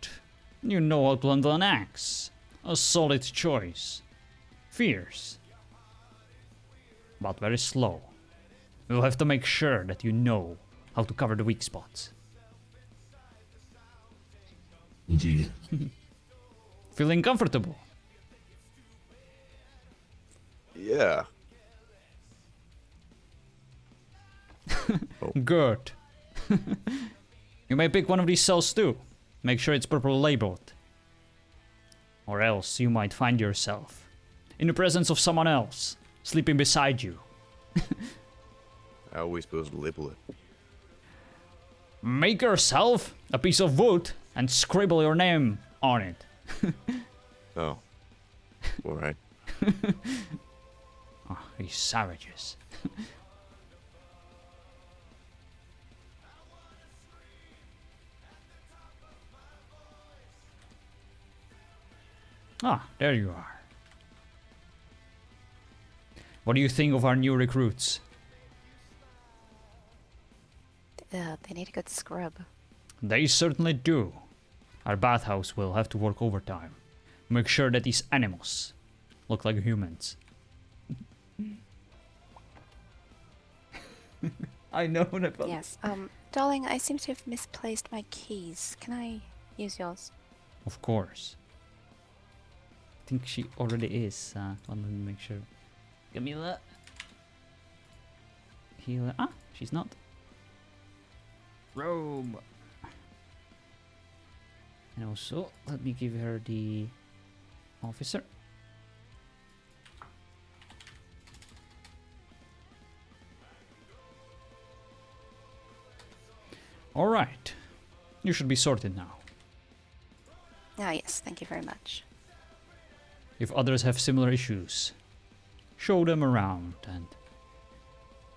You know how to handle an axe. A solid choice. Fierce. But very slow. You'll have to make sure that you know how to cover the weak spots. Indeed. Feeling comfortable? Yeah. Good. You may pick one of these cells too. Make sure it's properly labeled. Or else you might find yourself in the presence of someone else, sleeping beside you. How are we supposed to label it? Make yourself a piece of wood and scribble your name on it. Oh. Alright. Oh, these savages. Ah, there you are. What do you think of our new recruits? They need a good scrub. They certainly do. Our bathhouse will have to work overtime. Make sure that these animals look like humans. I know, Nepal. Yes. Darling, I seem to have misplaced my keys. Can I use yours? Of course. I think she already is. Let me make sure. Give me that. Healer. Ah, she's not. Robe. And also, let me give her the officer. Alright. You should be sorted now. Ah, yes, thank you very much. If others have similar issues, show them around and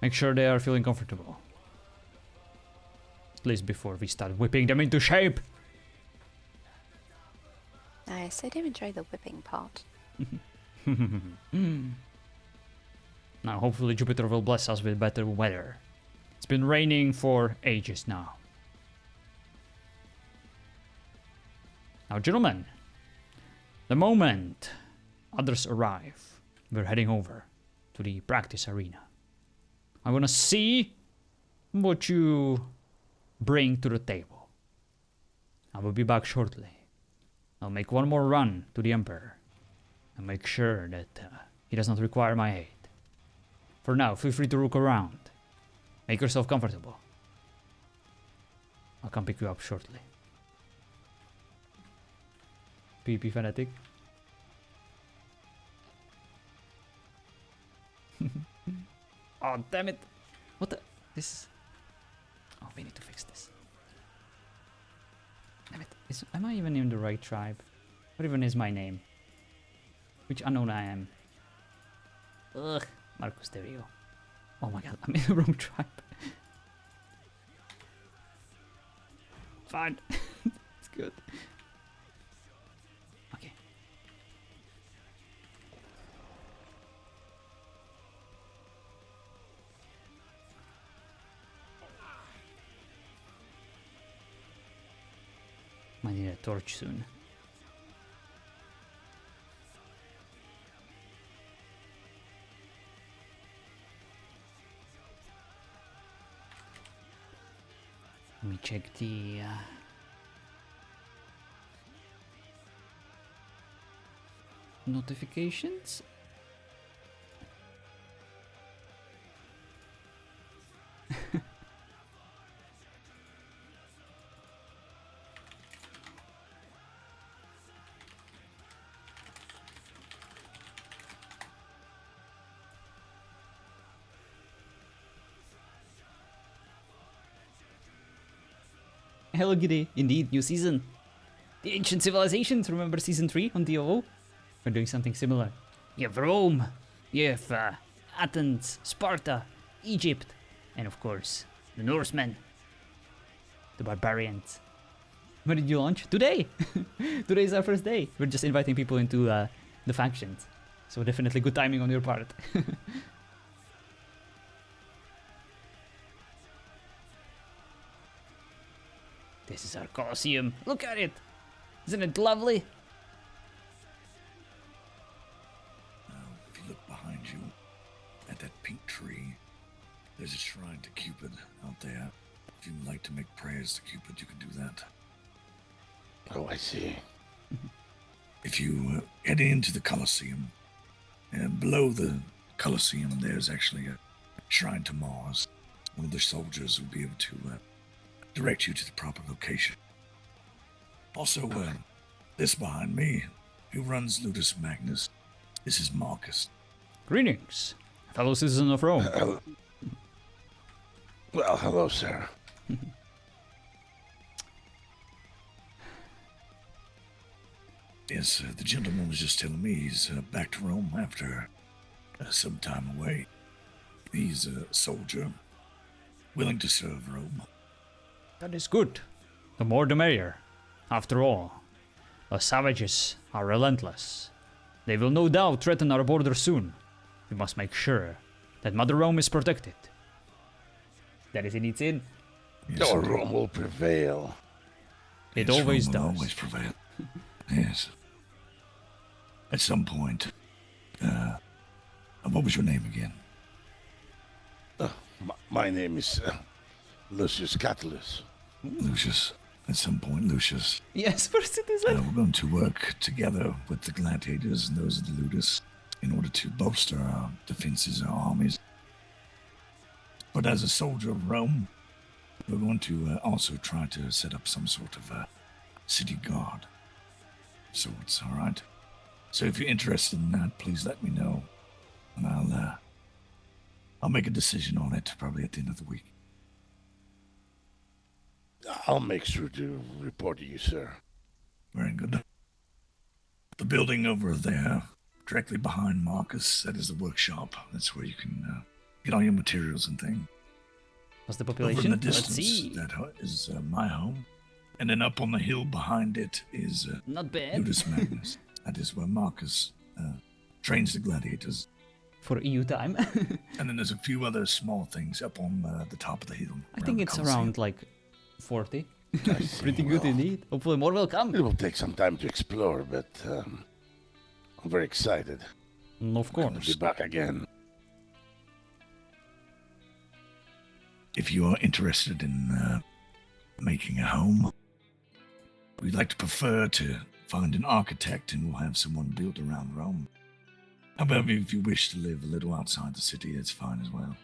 make sure they are feeling comfortable. At least before we start whipping them into shape. Nice, I do enjoy the whipping part. Now hopefully Jupiter will bless us with better weather. It's been raining for ages now. Now gentlemen, the moment others arrive, we're heading over to the practice arena. I want to see what you bring to the table. I will be back shortly. I'll make one more run to the Emperor and make sure that he does not require my aid. For now, feel free to look around. Make yourself comfortable. I'll come pick you up shortly. PP fanatic. Oh, damn it. What the? This is... Oh, we need to fix this. Damn it. Am I even in the right tribe? What even is my name? Which unknown I am? Ugh. Marcus, there you go. Oh my god, I'm in the wrong tribe. Fine. It's good. Okay. Might need a torch soon. Let me check the notifications. Hello, Giddy. Indeed, new season. The Ancient Civilizations, remember season 3 on DOO? We're doing something similar. You have Rome, you have Athens, Sparta, Egypt, and of course, the Norsemen, the barbarians. When did you launch? Today! Today is our first day. We're just inviting people into the factions. So definitely good timing on your part. This is our Colosseum. Look at it! Isn't it lovely? Now, if you look behind you, at that pink tree, there's a shrine to Cupid out there. If you'd like to make prayers to Cupid, you can do that. Oh, I see. If you head into the Colosseum, and below the Colosseum, there's actually a shrine to Mars. One of the soldiers will be able to direct you to the proper location. Also, this behind me, who runs Ludus Magnus, this is Marcus. Greetings, fellow citizen of Rome. Well, hello, sir. Yes, the gentleman was just telling me he's back to Rome after some time away. He's a soldier, willing to serve Rome. That is good. The more the merrier. After all, the savages are relentless. They will no doubt threaten our border soon. We must make sure that Mother Rome is protected. That is in its in. Yes, Your indeed. Rome will prevail. It Yes, always Rome does. will always prevail. Yes. At some point, what was your name again? My name is Lucius Catulus. Lucius. At some point, Lucius. Yes, first citizen. We're going to work together with the gladiators and those of the Ludus in order to bolster our defenses, our armies. But as a soldier of Rome, we're going to also try to set up some sort of city guard. So it's all right. So if you're interested in that, please let me know, and I'll make a decision on it probably at the end of the week. I'll make sure to report to you, sir. Very good. The building over there, directly behind Marcus, that is the workshop. That's where you can get all your materials and things. What's the Over population? in the Let's distance, see. that is my home. And then up on the hill behind it is Not bad. Ludus Magnus. That is where Marcus trains the gladiators. For EU time. And then there's a few other small things up on the top of the hill. I think the it's Colosseum. around like 40. I see. Pretty good Well, indeed. Hopefully more will come. It will take some time to explore, but I'm very excited. Of To be course. back again. If you are interested in making a home, we'd like to prefer to find an architect and we'll have someone built around Rome. However, if you wish to live a little outside the city, that's fine as well.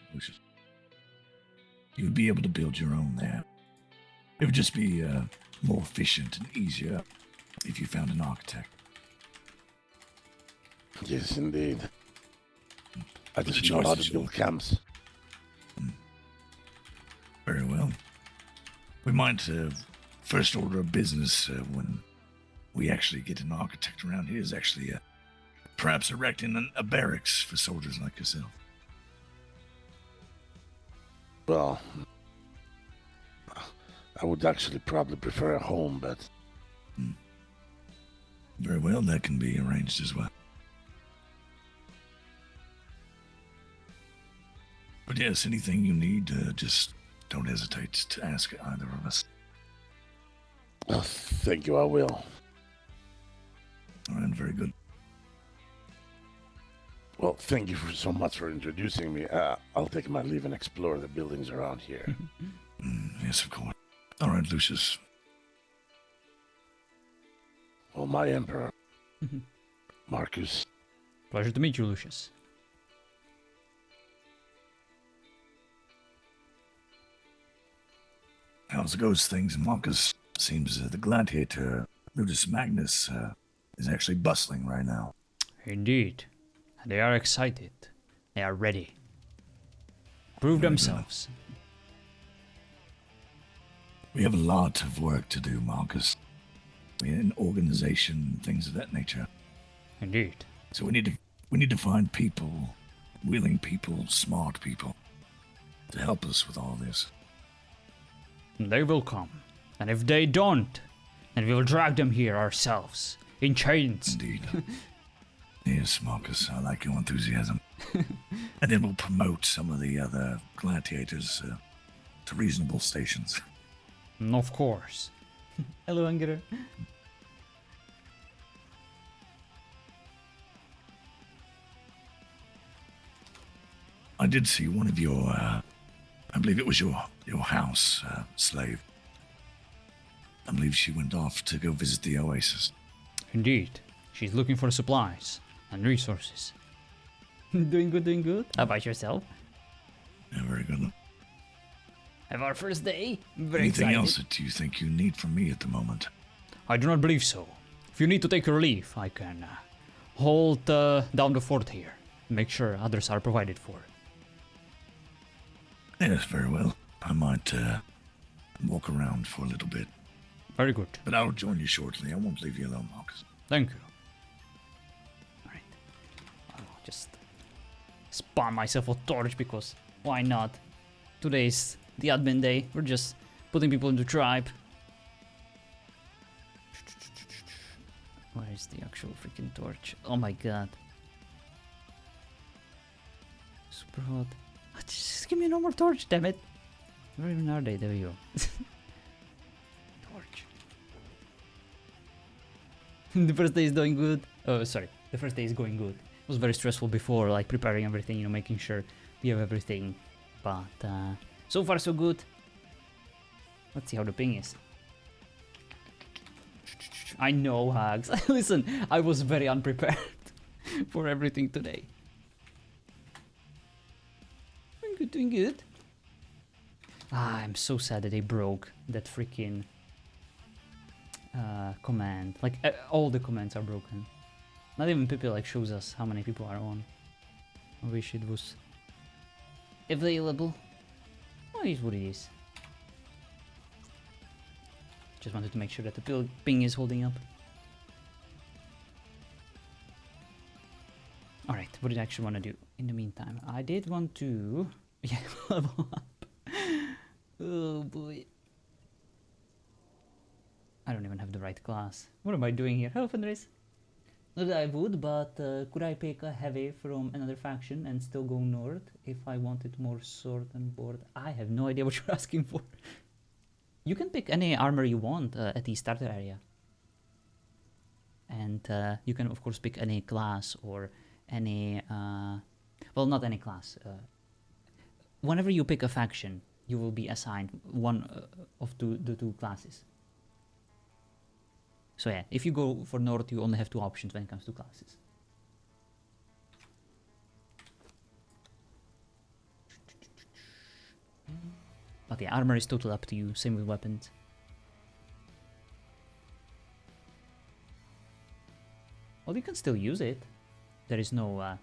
You would be able to build your own there. It would just be more efficient and easier if you found an architect. Yes, indeed. I The just know how choice is to build camps. Very well. We might first order of business when we actually get an architect around here is actually perhaps erecting a barracks for soldiers like yourself. Well, I would actually probably prefer a home, but Very well, that can be arranged as well. But yes, anything you need, just don't hesitate to ask either of us. thank you, I will. All right, very good. Well, thank you so much for introducing me. I'll take my leave and explore the buildings around here. Yes, of course. All right, Lucius. Well, my emperor, Marcus, Pleasure to meet you, Lucius. How's it goes things? Marcus seems the gladiator, Ludus Magnus, is actually bustling right now. Indeed. They are excited. They are ready. Prove Very good. themselves. We have a lot of work to do, Marcus. We're in organization, things of that nature. Indeed. So we need to find people, willing people, smart people, to help us with all this. They will come. And if they don't, then we will drag them here ourselves. In chains. Indeed. Yes, Marcus, I like your enthusiasm. And then we'll promote some of the other gladiators to reasonable stations. Of course. Hello, Angerer. I did see one of your, I believe it was your house slave. I believe she went off to go visit the oasis. Indeed. She's looking for supplies and resources. Doing good, doing good. How about yourself? Yeah, very good. Have our first day. Very Anything excited. else that you think you need from me at the moment? I do not believe so. If you need to take your leave, I can hold down the fort here. Make sure others are provided for. Yes, very well. I might walk around for a little bit. Very good. But I'll join you shortly. I won't leave you alone, Marcus. Thank you. Alright. I'll just spawn myself a torch because why not? Today's the admin day. We're just putting people into tribe. Where is the actual freaking torch? Oh my god. Super hot. Just give me no more torch, damn it. Where even are they? There we go. Torch. The first day is doing good. Oh, sorry. The first day is going good. It was very stressful before, like preparing everything, you know, making sure we have everything. But so far so good. Let's see how the ping is. I know, Hags. Listen, I was very unprepared for everything today. Doing good, doing good. I'm so sad that they broke that freaking command. Like all the commands are broken. Not even people like shows us how many people are on. I wish it was available. Oh, it is what it is. Just wanted to make sure that the ping is holding up. Alright, what did I actually want to do in the meantime? I did want to... Yeah, level up. Oh boy. I don't even have the right class. What am I doing here? Hello, Fenris. Not that I would, but could I pick a heavy from another faction and still go north if I wanted more sword and board? I have no idea what you're asking for. You can pick any armor you want at the starter area. And you can, of course, pick any class or any... well, not any class. Whenever you pick a faction, you will be assigned one of the two classes. So yeah, if you go for North, you only have 2 options when it comes to classes. But yeah, armor is totally up to you, same with weapons. Well, you can still use it. There is no...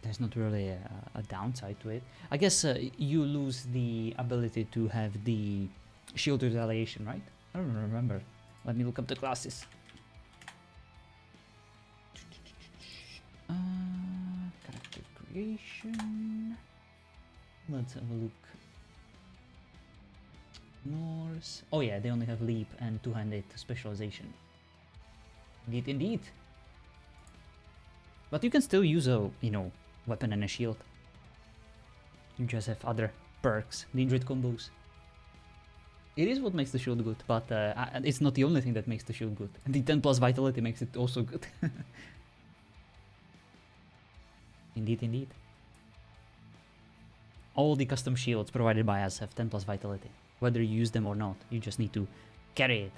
there's not really a downside to it. I guess you lose the ability to have the shield retaliation, right? I don't remember. Let me look up the classes. Character creation. Let's have a look. Norse. Oh yeah, they only have leap and two-handed specialization. Indeed, indeed. But you can still use a, you know, weapon and a shield. You just have other perks, the Indrid combos. It is what makes the shield good, but it's not the only thing that makes the shield good. And the 10 plus vitality makes it also good. Indeed, indeed. All the custom shields provided by us have 10 plus vitality. Whether you use them or not, you just need to carry it.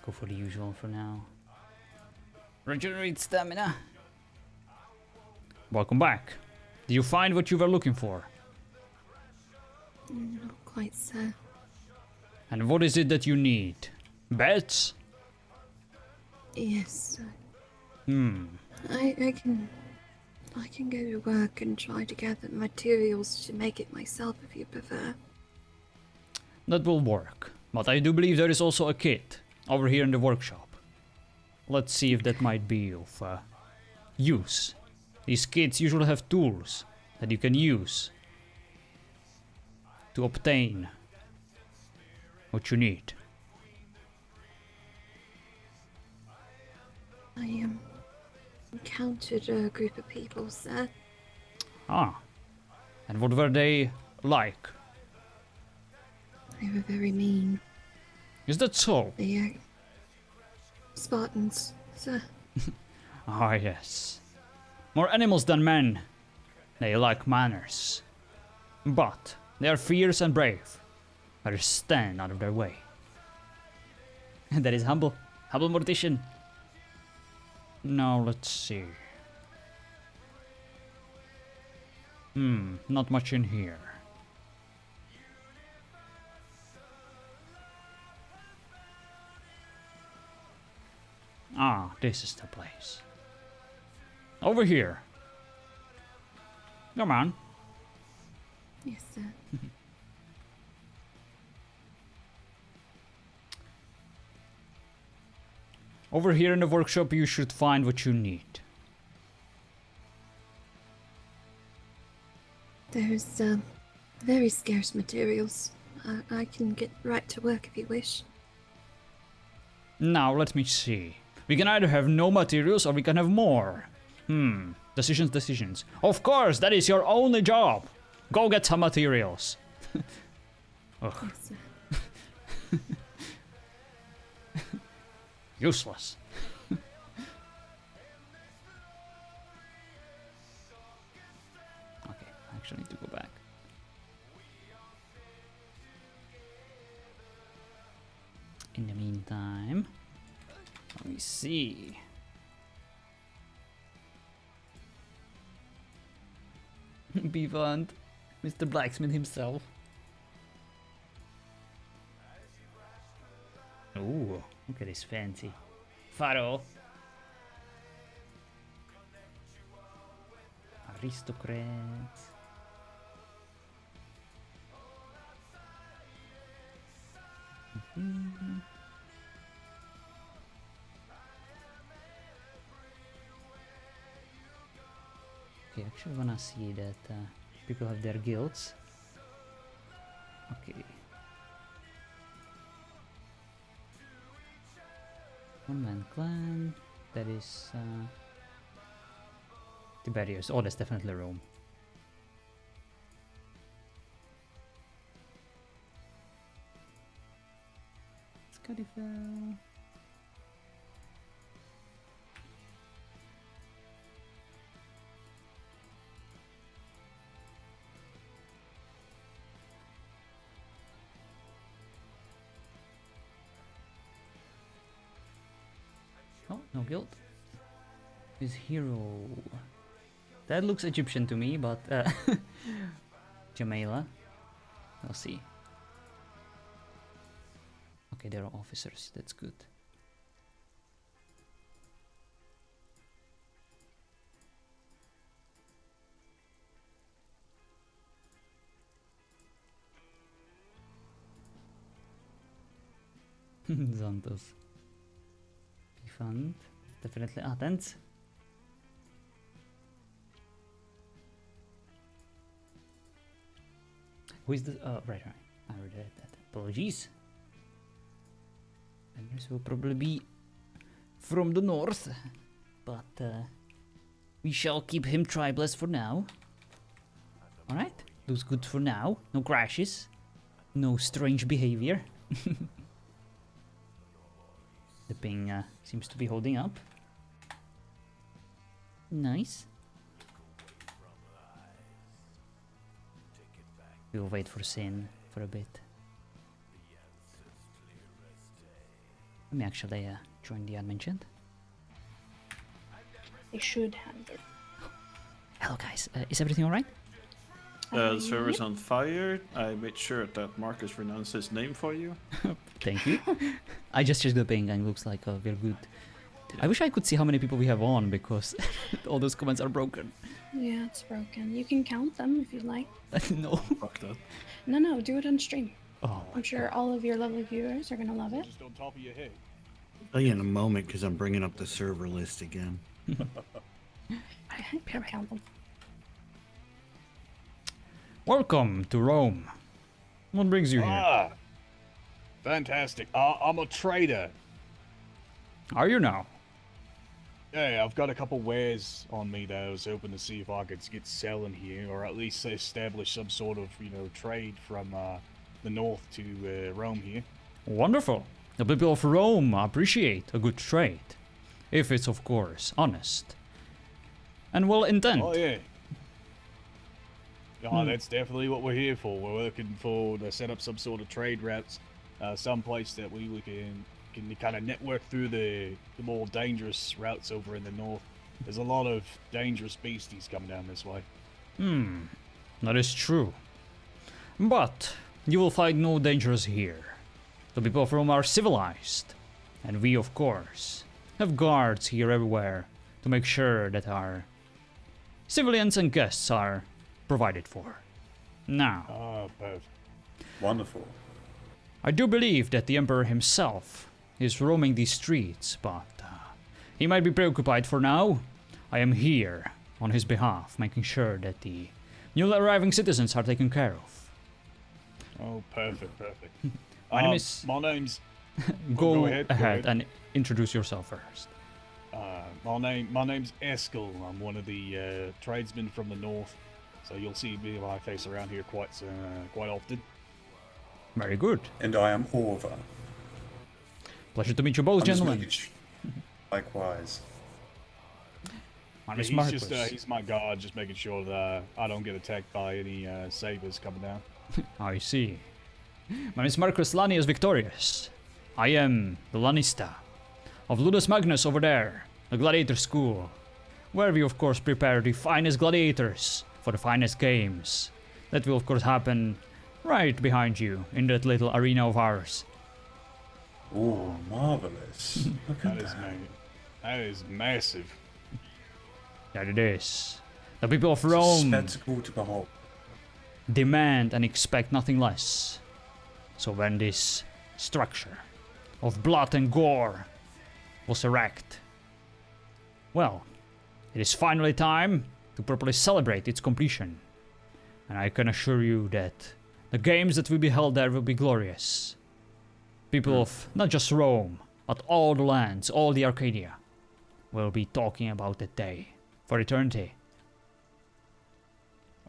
Go for the usual for now. Regenerate stamina. Welcome back. Did you find what you were looking for? Not quite, sir. And what is it that you need? Beds? Yes, sir. I can go to work and try to gather materials to make it myself if you prefer. That will work. But I do believe there is also a kit over here in the workshop. Let's see if that might be of use. These kits usually have tools that you can use to obtain what you need. I encountered a group of people, sir. Ah, and what were they like? They were very mean. Is that so? The Spartans, sir. Ah, yes. More animals than men. They lack manners. But they are fierce and brave. Better stand out of their way. That is humble. Humble mortician. Now let's see. Not much in here. Ah, this is the place. Over here. Come on. Yes, sir. Over here in the workshop you should find what you need. There's very scarce materials. I can get right to work if you wish. Now let me see. We can either have no materials or we can have more. Decisions. Of course, that is your only job. Go get some materials. Ugh. Yes, sir. Useless. In the meantime, let me see. Bevand, Mr. Blacksmith himself. Ooh, look at this fancy Faro. Aristocrats. Okay, actually wanna see that people have their guilds. Okay. One-man clan. That is Tiberius. Oh, that's definitely Rome. Scudifel. Oh, no guild. His hero. That looks Egyptian to me, but Jamela. We'll see. Okay, there are officers. That's good. Santos. Fund. Definitely Athens. Who is the... Oh, right. I already read that. Apologies. And this will probably be from the north. But we shall keep him tribeless for now. Alright. Looks good for now. No crashes. No strange behavior. The ping seems to be holding up. Nice. We'll wait for Sin for a bit. Let me actually join the admin chat. They should handle. Hello guys, is everything alright? The server's on fire. I made sure that Marcus renounced his name for you. Thank you. I just checked the ping and it looks like we're good. I wish I could see how many people we have on because all those comments are broken. Yeah, it's broken. You can count them if you'd like. No. Fuck that. No, do it on stream. Oh, I'm sure all of your lovely viewers are gonna love it. Just on top of your head. I'll tell you in a moment because I'm bringing up the server list again. I can count them. Welcome to Rome. What brings you here? Fantastic. I'm a trader. Are you now? Yeah, I've got a couple wares on me that I was hoping to see if I could get selling here, or at least establish some sort of, trade from the north to Rome here. Wonderful. The people of Rome appreciate a good trade, if it's of course honest and well intended. Oh yeah. Oh, that's definitely what we're here for. We're looking for to set up some sort of trade routes, some place that we can kind of network through the more dangerous routes over in the north. There's a lot of dangerous beasties coming down this way. That is true. But you will find no dangers here. The people of Rome are civilized, and we, of course, have guards here everywhere to make sure that our civilians and guests are provided for. Now, Oh, perfect. Wonderful. I do believe that the Emperor himself is roaming these streets, but he might be preoccupied for now. I am here on his behalf, making sure that the newly arriving citizens are taken care of. Oh, perfect. My name is... My name's... Go ahead. and introduce yourself first. My name's Eskel. I'm one of the tradesmen from the north, so you'll see me my face around here quite often. Very good. And I am Orva. Pleasure to meet you both, gentlemen. Likewise. My name is He's Marcus. he's my guard, just making sure that I don't get attacked by any sabers coming down. I see. My name is Marcus Lanius Victorious. I am the Lanista of Ludus Magnus over there, the gladiator school, where we of course prepare the finest gladiators for the finest games. That will of course happen right behind you in that little arena of ours. Oh, marvelous. Look at that. That is massive. That it is. The people of Rome Spectacle to behold. demand and expect nothing less. So when this structure of blood and gore was erect, well, it is finally time to properly celebrate its completion. And I can assure you that the games that will be held there will be glorious. People of not just Rome, but all the lands, all the Arcadia, will be talking about that day for eternity.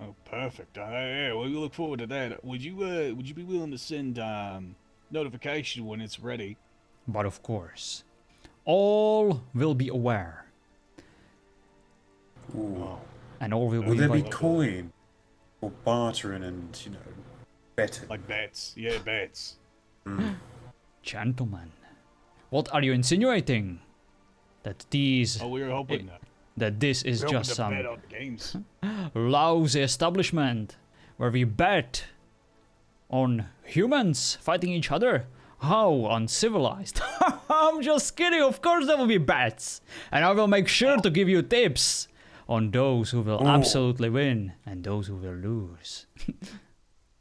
Oh, perfect. Yeah, well, we look forward to that. Would you be willing to send notification when it's ready? But of course, all will be aware. Ooh. And all will Will there be invited. coin or bartering and, you know, betting? Like bets. Yeah, bets. Gentlemen, what are you insinuating? That these... Oh, we were hoping that. That this is We're just hoping to some bet on games. lousy establishment where we bet on humans fighting each other? How uncivilized. I'm just kidding, of course there will be bets. And I will make sure to give you tips on those who will absolutely win and those who will lose.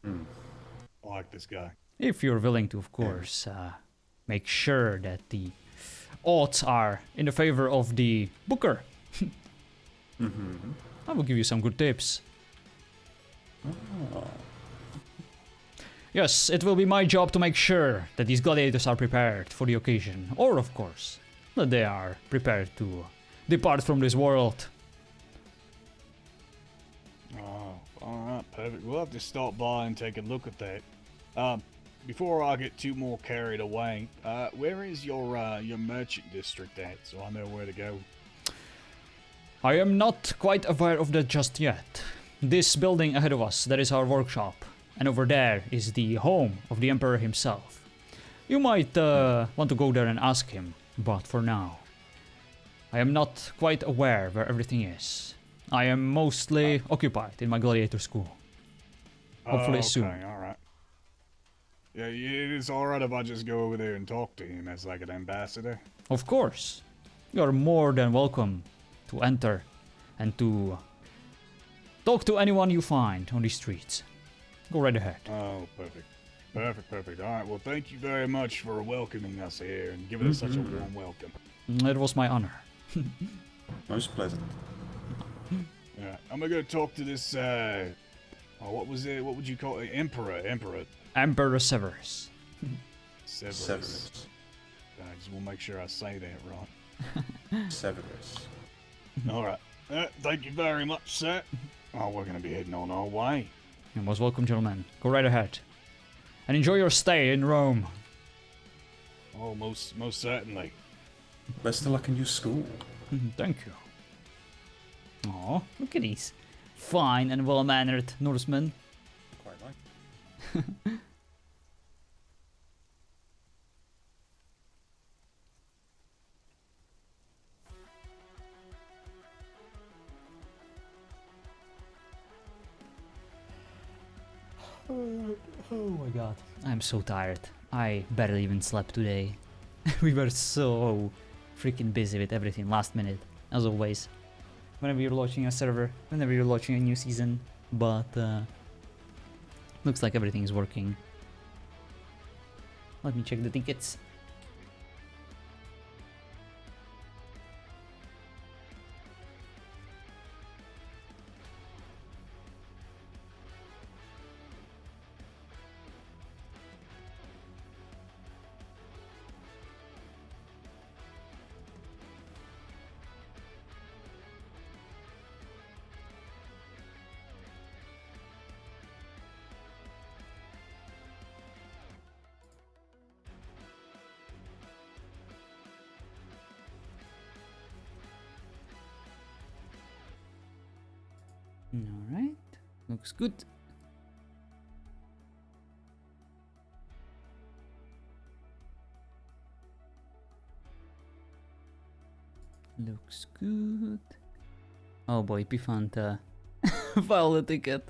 I like this guy. If you're willing to, of course, make sure that the odds are in the favor of the booker. I will give you some good tips. Yes, it will be my job to make sure that these gladiators are prepared for the occasion. Or, of course, that they are prepared to depart from this world. Oh, alright, perfect. We'll have to stop by and take a look at that. Before I get too more carried away, where is your merchant district at, so I know where to go? I am not quite aware of that just yet. This building ahead of us, that is our workshop. And over there is the home of the Emperor himself. You might want to go there and ask him, but for now, I am not quite aware where everything is. I am mostly occupied in my gladiator school. Hopefully soon. Okay, alright. Yeah, it is alright if I just go over there and talk to him as like an ambassador. Of course. You are more than welcome to enter and to talk to anyone you find on the streets. Go right ahead. Oh, perfect. Perfect. Alright, well thank you very much for welcoming us here and giving us such a warm welcome. It was my honor. Most pleasant. Yeah, I'm gonna go talk to this, what was it? What would you call it? Emperor. Emperor Severus. Severus. I just want to make sure I say that right. Severus. Alright. Thank you very much, sir. Oh, we're gonna be heading on our way. You're most welcome, gentlemen. Go right ahead. And enjoy your stay in Rome. Oh, most certainly. Best of luck in your school. Thank you. Oh, look at these fine and well-mannered Norsemen. Quite like. Oh my god. I'm so tired. I barely even slept today. We were so freaking busy with everything last minute, as always. Whenever you're launching a server, whenever you're launching a new season, but looks like everything is working. Let me check the tickets. Alright, looks good. Looks good. Oh boy, Pifanta. File the ticket.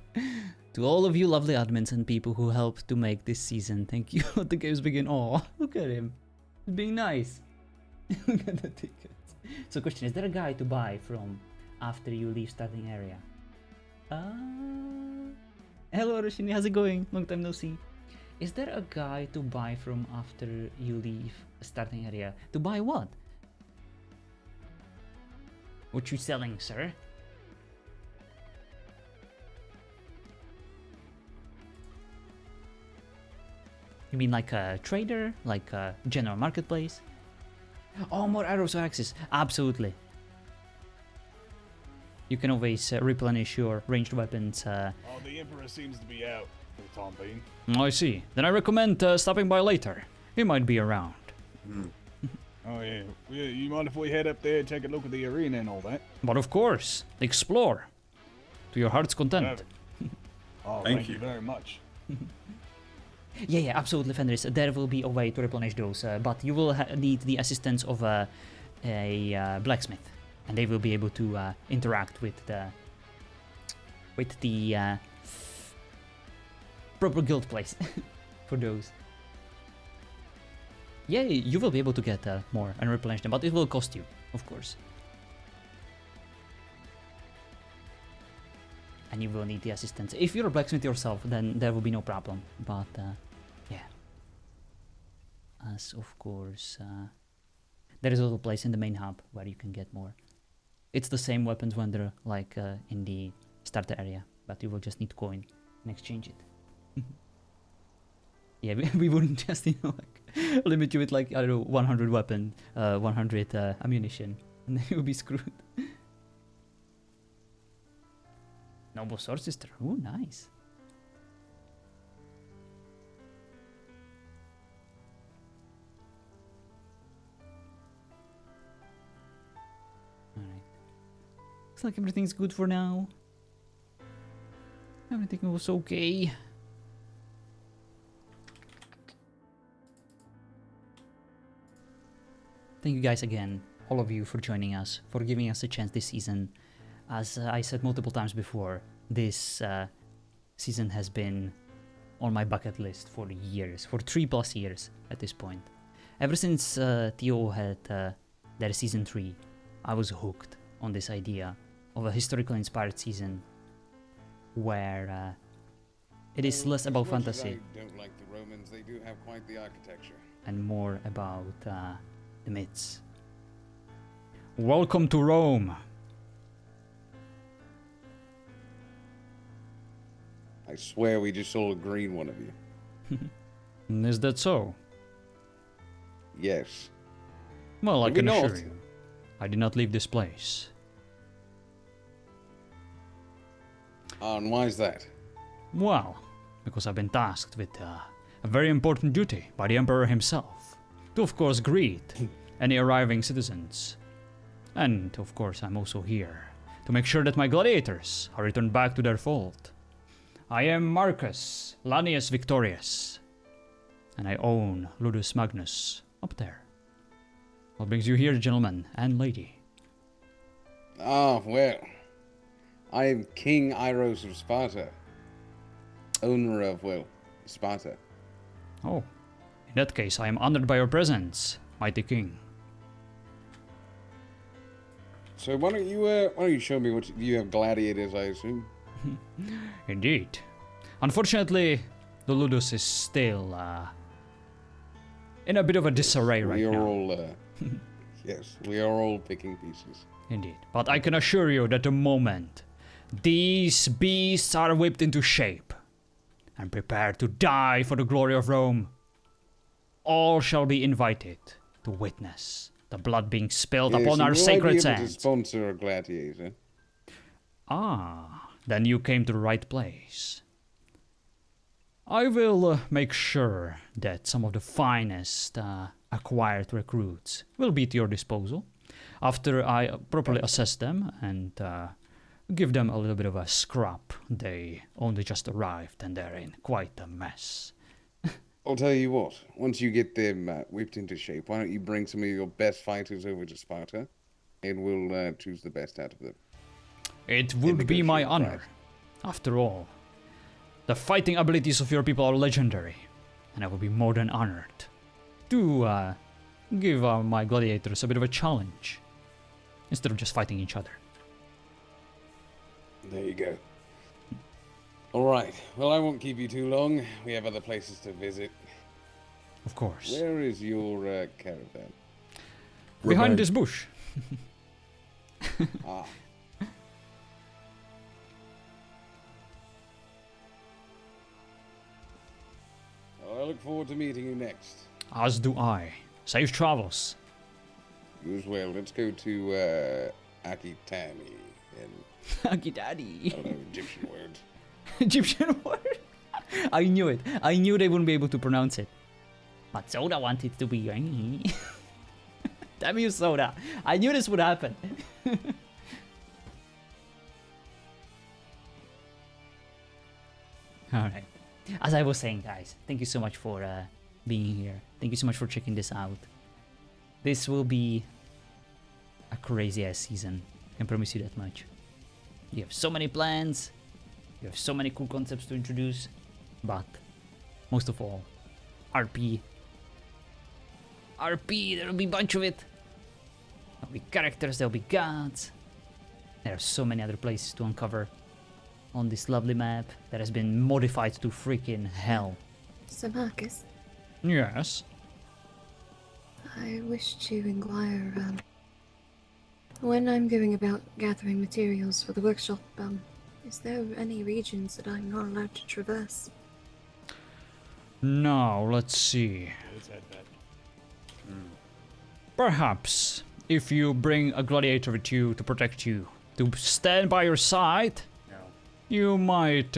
To all of you lovely admins and people who helped to make this season, thank you. The games begin. Oh, look at him. He's being nice. Look at the tickets. So question, is there a guy to buy from after you leave starting area? Hello Roshini, how's it going? Long time no see. Is there a guy to buy from after you leave starting area? To buy what? What you selling, sir? You mean like a trader? Like a general marketplace? Oh, more arrows or axes. Absolutely. You can always replenish your ranged weapons. Oh, the Emperor seems to be out for the time being. I see. Then I recommend stopping by later. He might be around. Oh yeah. You mind if we head up there and take a look at the arena and all that? But of course, explore. To your heart's content. Oh, thank you very much. Yeah, absolutely, Fenris. There will be a way to replenish those, but you will need the assistance of a blacksmith, and they will be able to interact with the proper guild place for those. Yeah, you will be able to get more and replenish them, but it will cost you, of course. And you will need the assistance. If you're a blacksmith yourself, then there will be no problem. But yeah, as of course, there is a little place in the main hub where you can get more. It's the same weapons vendor like in the starter area, but you will just need coin and exchange it. Yeah, we wouldn't just like limit you with like, I don't know, 100 weapon, 100 ammunition, and then you'll be screwed. Noble Sword Sister. Ooh, nice. Alright. Looks like everything's good for now. Everything was okay. Thank you guys again, all of you, for joining us, for giving us a chance this season. As I said multiple times before, this season has been on my bucket list for years, for 3+ years at this point. Ever since TO had their season 3, I was hooked on this idea of a historically inspired season where it is less about fantasy Don't like the Romans, they do have quite the architecture. and more about the myths. Welcome to Rome! I swear we just saw a green one of you. Is that so? Yes. Well, I Did we can assure not? you, I did not leave this place. And why is that? Well, because I've been tasked with a very important duty by the Emperor himself. To, of course, greet any arriving citizens. And, of course, I'm also here to make sure that my gladiators are returned back to their fold. I am Marcus Lanius Victorius, and I own Ludus Magnus up there. What brings you here, gentlemen and lady? Ah, well, I am King Iros of Sparta, owner of, well, Sparta. Oh, in that case, I am honored by your presence, mighty king. So why don't you show me what you have gladiators, I assume? Indeed. Unfortunately, the Ludus is still in a bit of a disarray right We are now. all, yes, we are all picking pieces. Indeed. But I can assure you that the moment these beasts are whipped into shape and prepared to die for the glory of Rome, all shall be invited to witness the blood being spilled Yes, upon our will sacred I be able to sands. sponsor a gladiator? Ah, then you came to the right place. I will make sure that some of the finest acquired recruits will be at your disposal after I properly assess them and give them a little bit of a scrap. They only just arrived and they're in quite a mess. I'll tell you what, once you get them whipped into shape, why don't you bring some of your best fighters over to Sparta? and we'll choose the best out of them. It would be my honor. After all, the fighting abilities of your people are legendary, and I would be more than honored to give my gladiators a bit of a challenge instead of just fighting each other. There you go. Alright, well, I won't keep you too long. We have other places to visit. Of course. Where is your caravan? Behind this bush. Ah. Well, I look forward to meeting you next. As do I. Safe travels. You as well. Let's go to Akitani. Akitani. I don't know, Egyptian word. Egyptian word? I knew it. I knew they wouldn't be able to pronounce it. But Soda wanted to be... Damn you, Soda. I knew this would happen. Alright. As I was saying, guys, thank you so much for being here. Thank you so much for checking this out. This will be a crazy-ass season. I can promise you that much. You have so many plans. You have so many cool concepts to introduce. But, most of all, RP. RP, there will be a bunch of it. There'll be characters, there'll be gods. There are so many other places to uncover on this lovely map that has been modified to freaking hell. So Marcus? Yes? I wish to inquire, when I'm going about gathering materials for the workshop, is there any regions that I'm not allowed to traverse? Now, let's see. Perhaps, if you bring a gladiator with you to protect you, to stand by your side, you might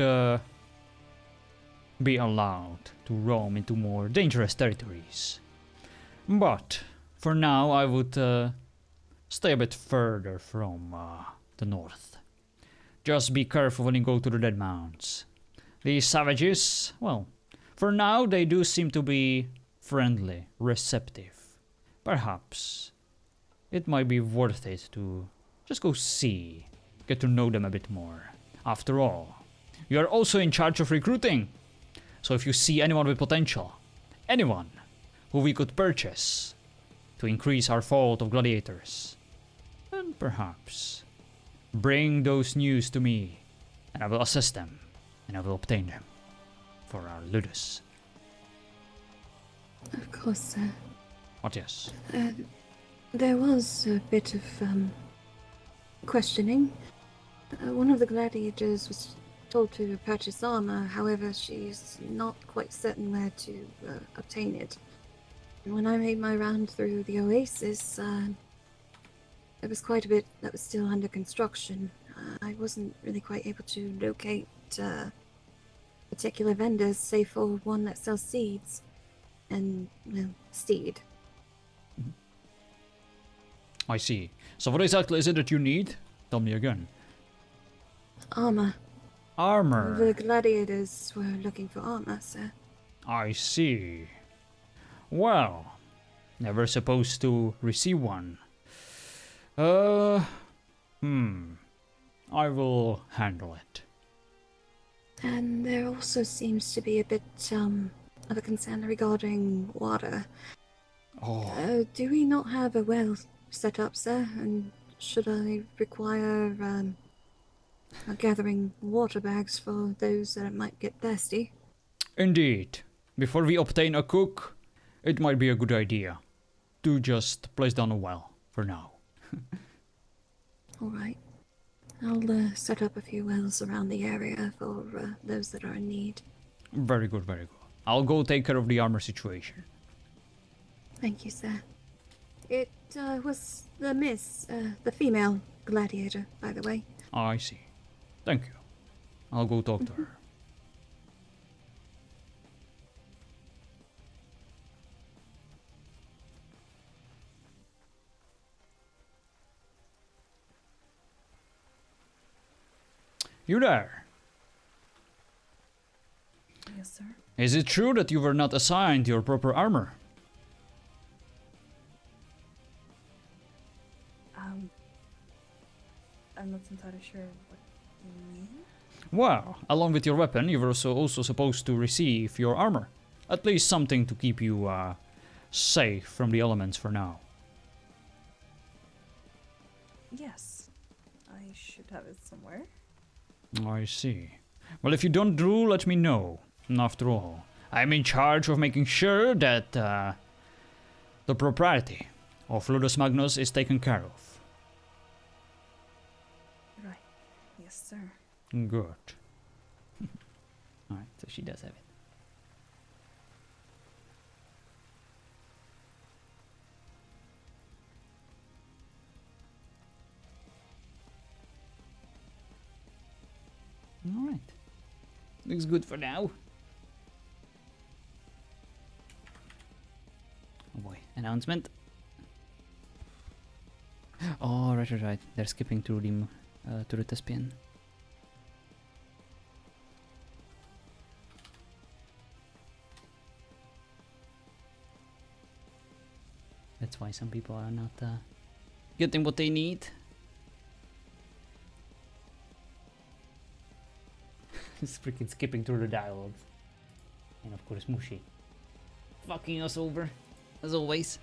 be allowed to roam into more dangerous territories. But, for now, I would stay a bit further from the north. Just be careful when you go to the Dead Mounds. These savages, well, for now they do seem to be friendly, receptive. Perhaps it might be worth it to just go see, get to know them a bit more. After all, you are also in charge of recruiting. So if you see anyone with potential, anyone who we could purchase to increase our fold of gladiators, then perhaps bring those news to me, and I will assess them, and I will obtain them for our Ludus. Of course, sir. What, yes? There was a bit of, questioning. One of the gladiators was told to purchase armor, however, she's not quite certain where to obtain it. When I made my round through the oasis, there was quite a bit that was still under construction. I wasn't really quite able to locate particular vendors, save for one that sells seeds and, well, steed. I see. So what exactly is it that you need? Tell me again. Armor. Armor. The gladiators were looking for armor, sir. I see. Well, never supposed to receive one. I will handle it. And there also seems to be a bit of a concern regarding water. Oh. Do we not have a well set up, sir? And should I require gathering water bags for those that might get thirsty? Indeed. Before we obtain a cook, it might be a good idea to just place down a well for now. Alright. I'll set up a few wells around the area for those that are in need. Very good, very good. I'll go take care of the armor situation. Thank you, sir. It was the female gladiator, by the way. I see. Thank you. I'll go talk to her. You there? Yes, sir. Is it true that you were not assigned your proper armor? I'm not entirely sure what you mean. Well, along with your weapon, you were also supposed to receive your armor. At least something to keep you safe from the elements for now. Yes, I should have it somewhere. I see. Well, if you don't do, let me know. After all, I'm in charge of making sure that the propriety of Ludus Magnus is taken care of. Right. Yes, sir. Good. Alright, so she does have it. Alright. Looks good for now. Oh boy, announcement. Oh, right. They're skipping to the Thespian. That's why some people are not getting what they need. Just freaking skipping through the dialogues. And of course, Mushi. Fucking us over, as always.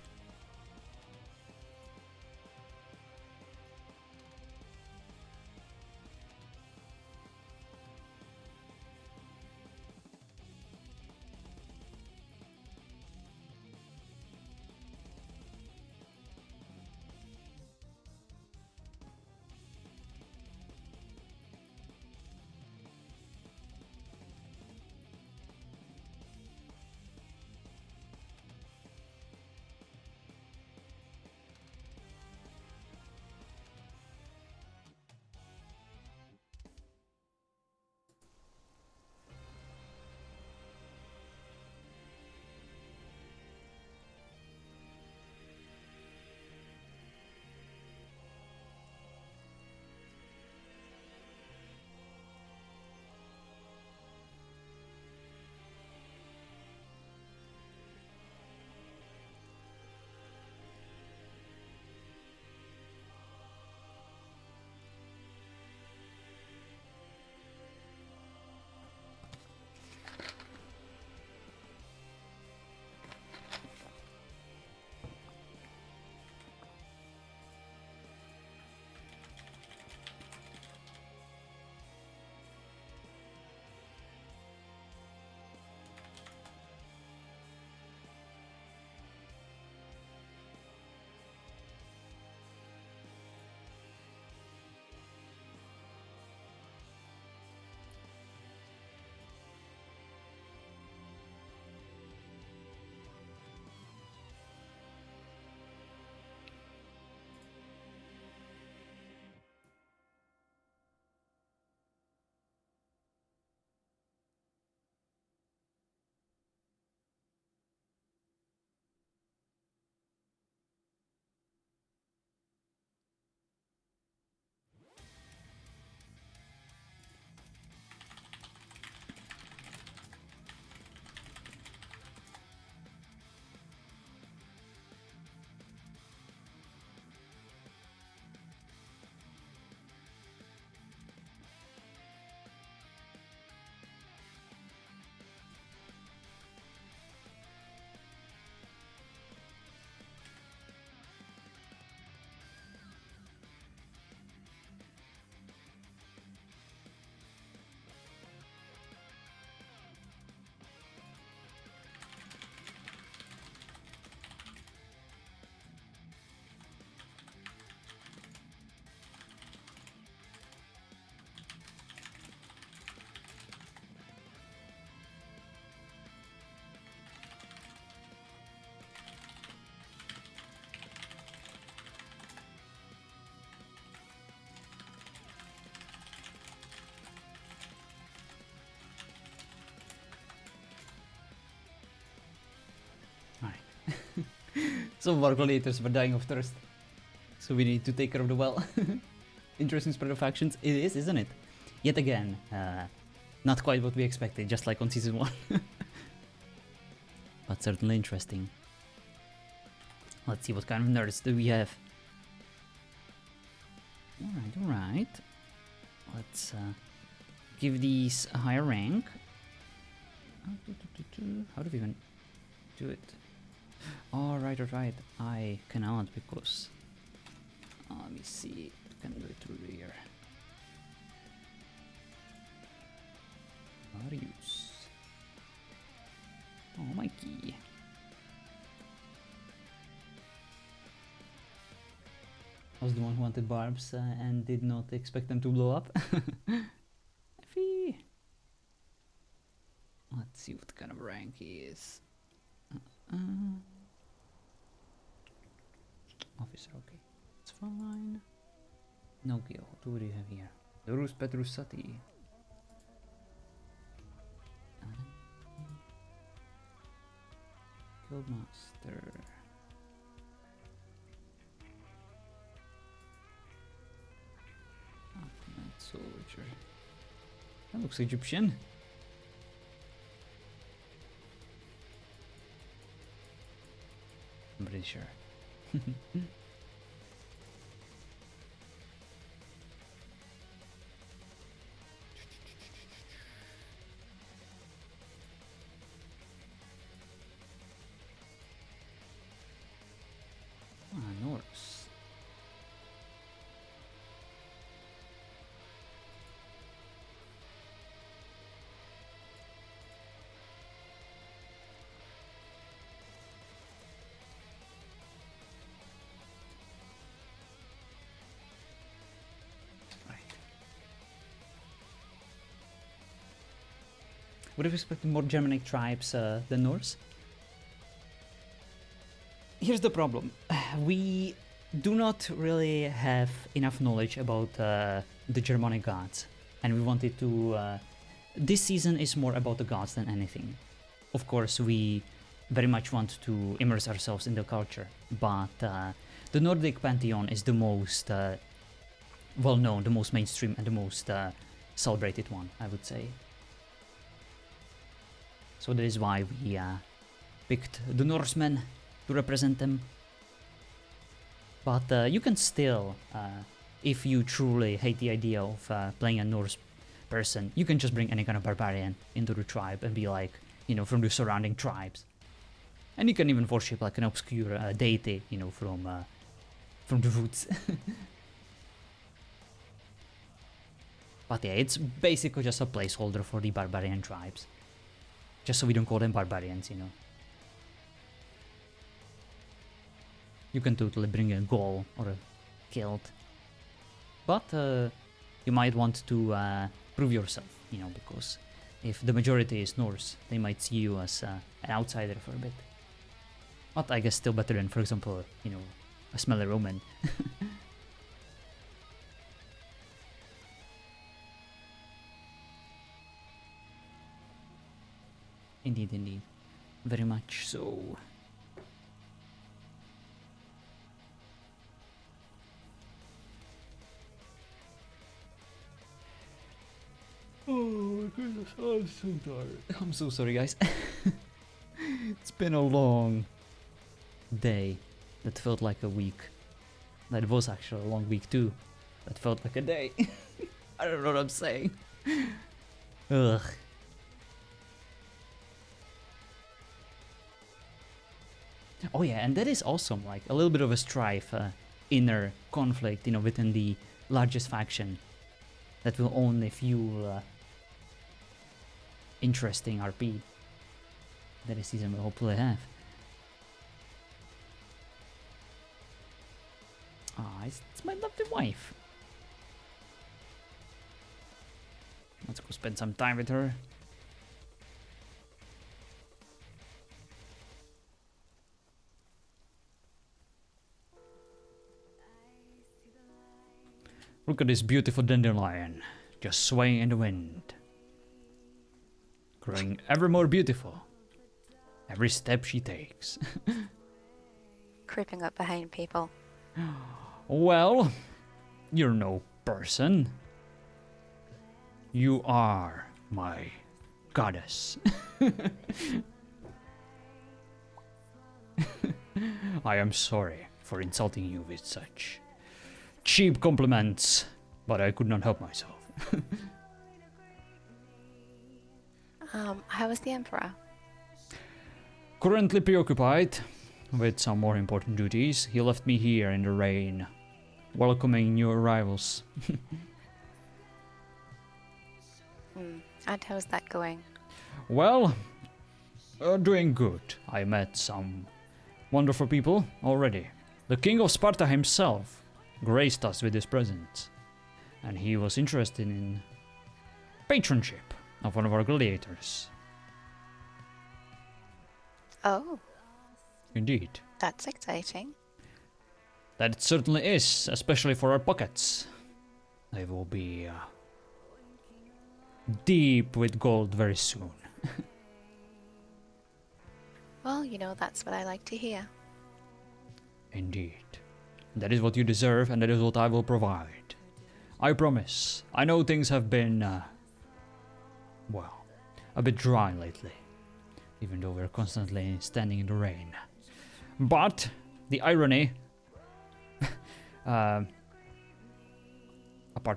Some of our gladiators were dying of thirst. So we need to take care of the well. Interesting spread of factions. It is, isn't it? Yet again, not quite what we expected, just like on Season 1. But certainly interesting. Let's see what kind of nerds do we have. Alright. Let's give these a higher rank. How do we even do it? Alright. I cannot because... let me see. I can do it through here. Marius. Oh, Mikey. I was the one who wanted barbs and did not expect them to blow up. Effie. Let's see what kind of rank he is. Officer, okay. It's fine. Nokia, what do you have here? Dorus Petrusati. Guildmaster. Soldier. That looks Egyptian. I'm pretty sure. Norse. Would have expected more Germanic tribes than Norse. Here's the problem. We do not really have enough knowledge about the Germanic gods. And we wanted to... this season is more about the gods than anything. Of course, we very much want to immerse ourselves in the culture. But the Nordic pantheon is the most well-known, the most mainstream, and the most celebrated one, I would say. So that is why we picked the Norsemen to represent them. But you can still, if you truly hate the idea of playing a Norse person, you can just bring any kind of barbarian into the tribe and be like, you know, from the surrounding tribes. And you can even worship like an obscure deity, you know, from the roots. But yeah, it's basically just a placeholder for the barbarian tribes. Just so we don't call them barbarians, you know. You can totally bring a Gaul or a Celt. But you might want to prove yourself, you know, because if the majority is Norse, they might see you as an outsider for a bit. But I guess still better than, for example, you know, a smelly Roman. Indeed, indeed. Very much so. Oh my goodness, I'm so tired. I'm so sorry, guys. It's been a long day that felt like a week. That was actually a long week too. That felt like a day. I don't know what I'm saying. Ugh. Oh yeah, and that is awesome, like a little bit of a strife, inner conflict, you know, within the largest faction that will only fuel interesting RP that this season will hopefully have. Ah, it's my lovely wife. Let's go spend some time with her. Look at this beautiful dandelion, just swaying in the wind. Growing ever more beautiful, every step she takes. Creeping up behind people. Well, you're no person. You are my goddess. I am sorry for insulting you with such cheap compliments, but I could not help myself. How is the Emperor? Currently preoccupied with some more important duties. He left me here in the rain, welcoming new arrivals. And how's that going? Well, doing good. I met some wonderful people already. The King of Sparta himself graced us with his presence, and he was interested in patronship of one of our gladiators. Oh. Indeed. That's exciting. That it certainly is, especially for our pockets. They will be deep with gold very soon. Well, you know, that's what I like to hear. Indeed. That is what you deserve, and that is what I will provide. I promise. I know things have been, well, a bit dry lately, even though we're constantly standing in the rain. But the irony, apart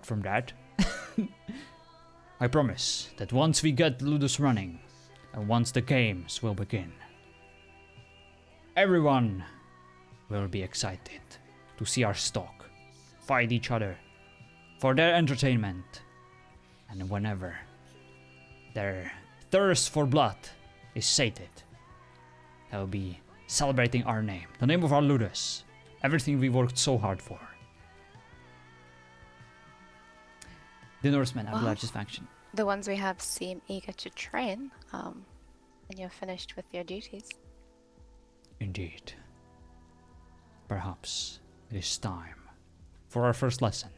from that, I promise that once we get Ludus running, and once the games will begin, everyone will be excited to see our stock fight each other for their entertainment. And whenever their thirst for blood is sated, they'll be celebrating our name, the name of our Ludus, everything we worked so hard for. The Norsemen are the largest faction. The ones we have seem eager to train, and you're finished with your duties. Indeed. Perhaps it is time for our first lesson.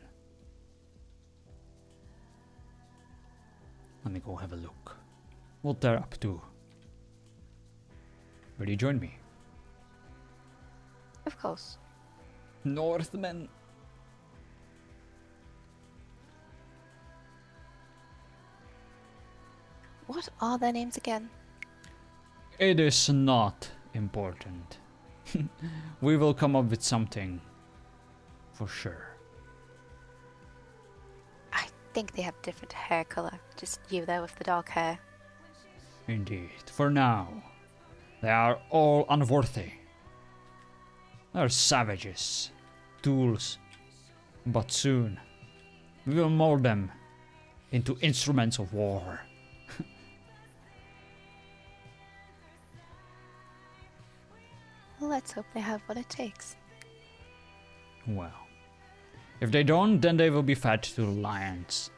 Let me go have a look. What they're up to. Will you join me? Of course. Northmen. What are their names again? It is not important. We will come up with something. For sure. I think they have different hair color. Just you there with the dark hair. Indeed. For now, they are all unworthy. They are savages. Tools. But soon, we will mold them into instruments of war. Well, let's hope they have what it takes. Well, if they don't, then they will be fed to lions.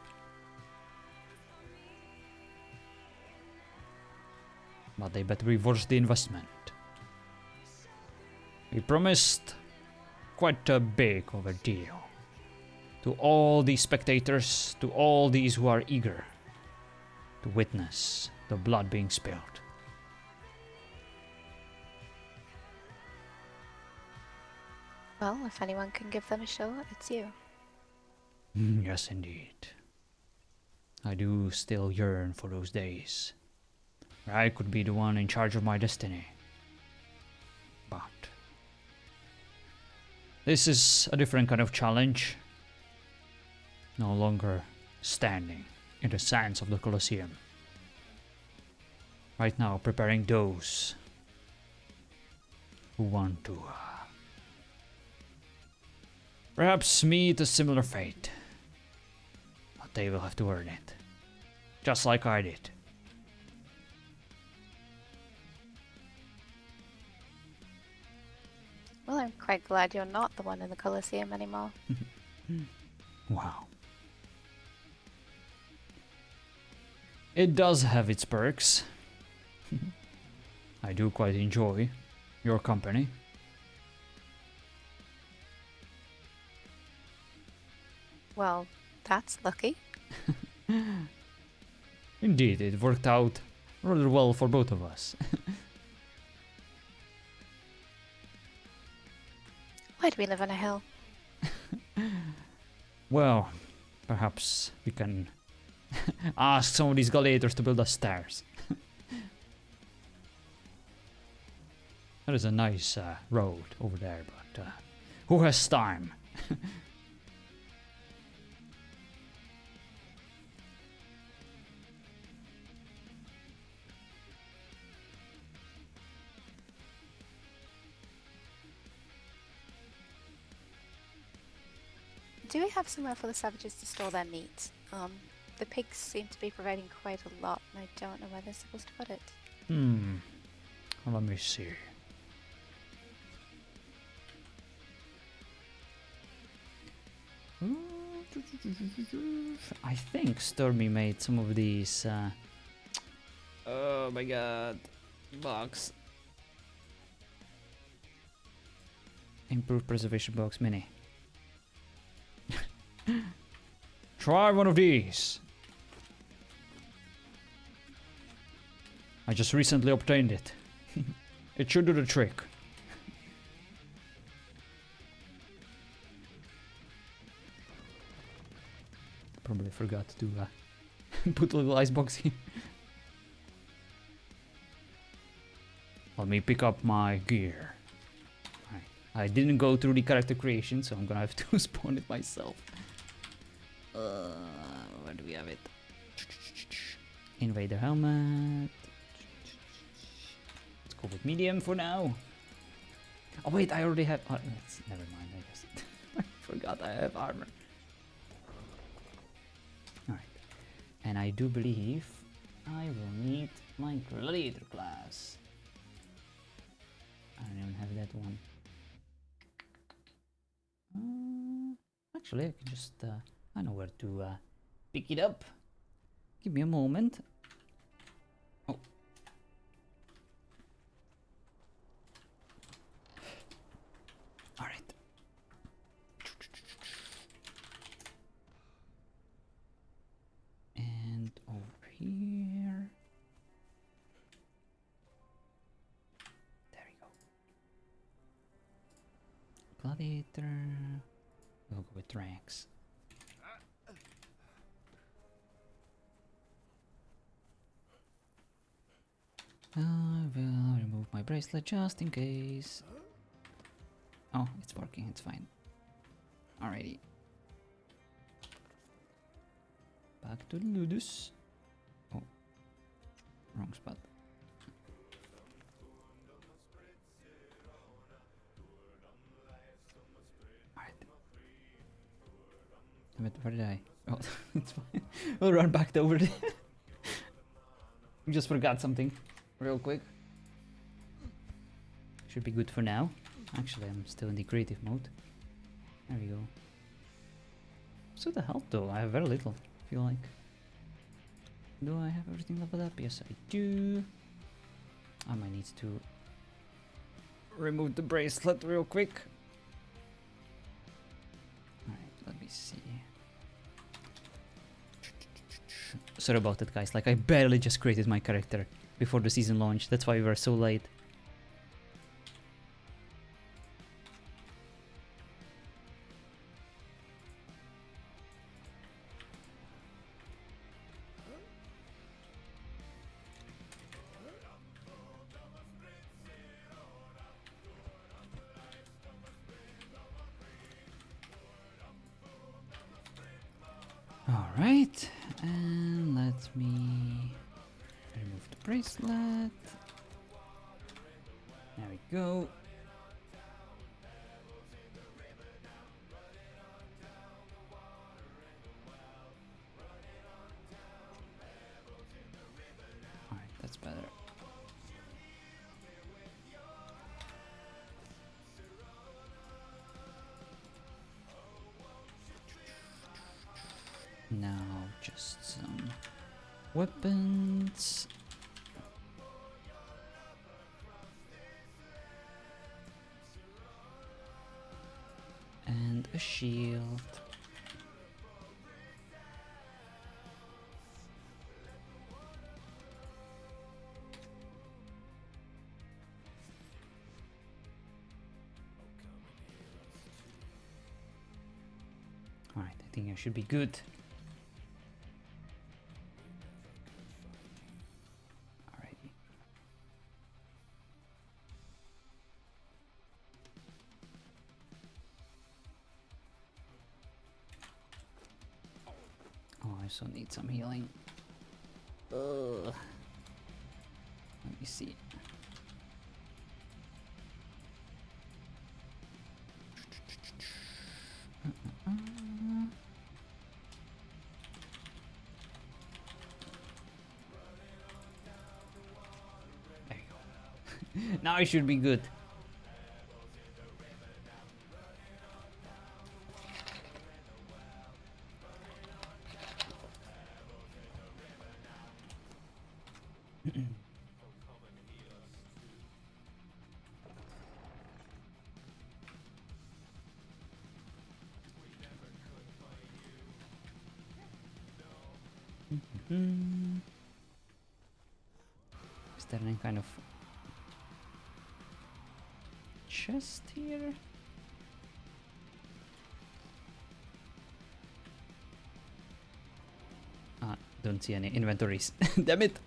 But they better be worth the investment. We promised quite a big of a deal to all these spectators, to all these who are eager to witness the blood being spilled. Well, if anyone can give them a show, it's you. Yes, indeed. I do still yearn for those days where I could be the one in charge of my destiny. But this is a different kind of challenge. No longer standing in the sands of the Colosseum. Right now, preparing those who want to perhaps meet a similar fate. But they will have to earn it. Just like I did. Well, I'm quite glad you're not the one in the Colosseum anymore. Wow. It does have its perks. I do quite enjoy your company. Well, that's lucky. Indeed, it worked out rather well for both of us. Why do we live on a hill? Well, perhaps we can ask some of these gladiators to build us stairs. That is a nice road over there, but who has time? Do we have somewhere for the savages to store their meat? The pigs seem to be providing quite a lot, and I don't know where they're supposed to put it. Let me see. I think Stormy made some of these. Oh my god, box. Improved preservation box mini. Try one of these. I just recently obtained it. It should do the trick. Probably forgot to put a little icebox here. Let me pick up my gear. Right. I didn't go through the character creation, so I'm gonna have to spawn it myself. Where do we have it? Invader helmet. Let's go with medium for now. Oh wait, I already have. Never mind. I guess I forgot I have armor. Alright, and I do believe I will need my gladiator class. I don't even have that one. Actually, I can just, I know where to pick it up. Give me a moment. Oh. Alright. And over here. There we go. Gladiator. We'll go with ranks. I will remove my bracelet just in case. Oh, it's working, it's fine. Alrighty. Back to Ludus. Oh, wrong spot. Alright. Where did I? Oh, it's fine. We'll run back over there. Just forgot something real quick. Should be good for now. Actually, I'm still in the creative mode. There we go. So the health though, I have very little. I feel like. Do I have everything leveled up? Yes, I do. I might need to remove the bracelet real quick. Alright, let me see. Sorry about that, guys. Like, I barely just created my character before the season launch. That's why we were so late. Alright, and let me remove the bracelet. There we go. Alright, that's better. Now just some weapons. And a shield. Alright, I think I should be good. I also need some healing. Let me see. Now I should be good. Is there any kind of chest here? Don't see any inventories. Damn it!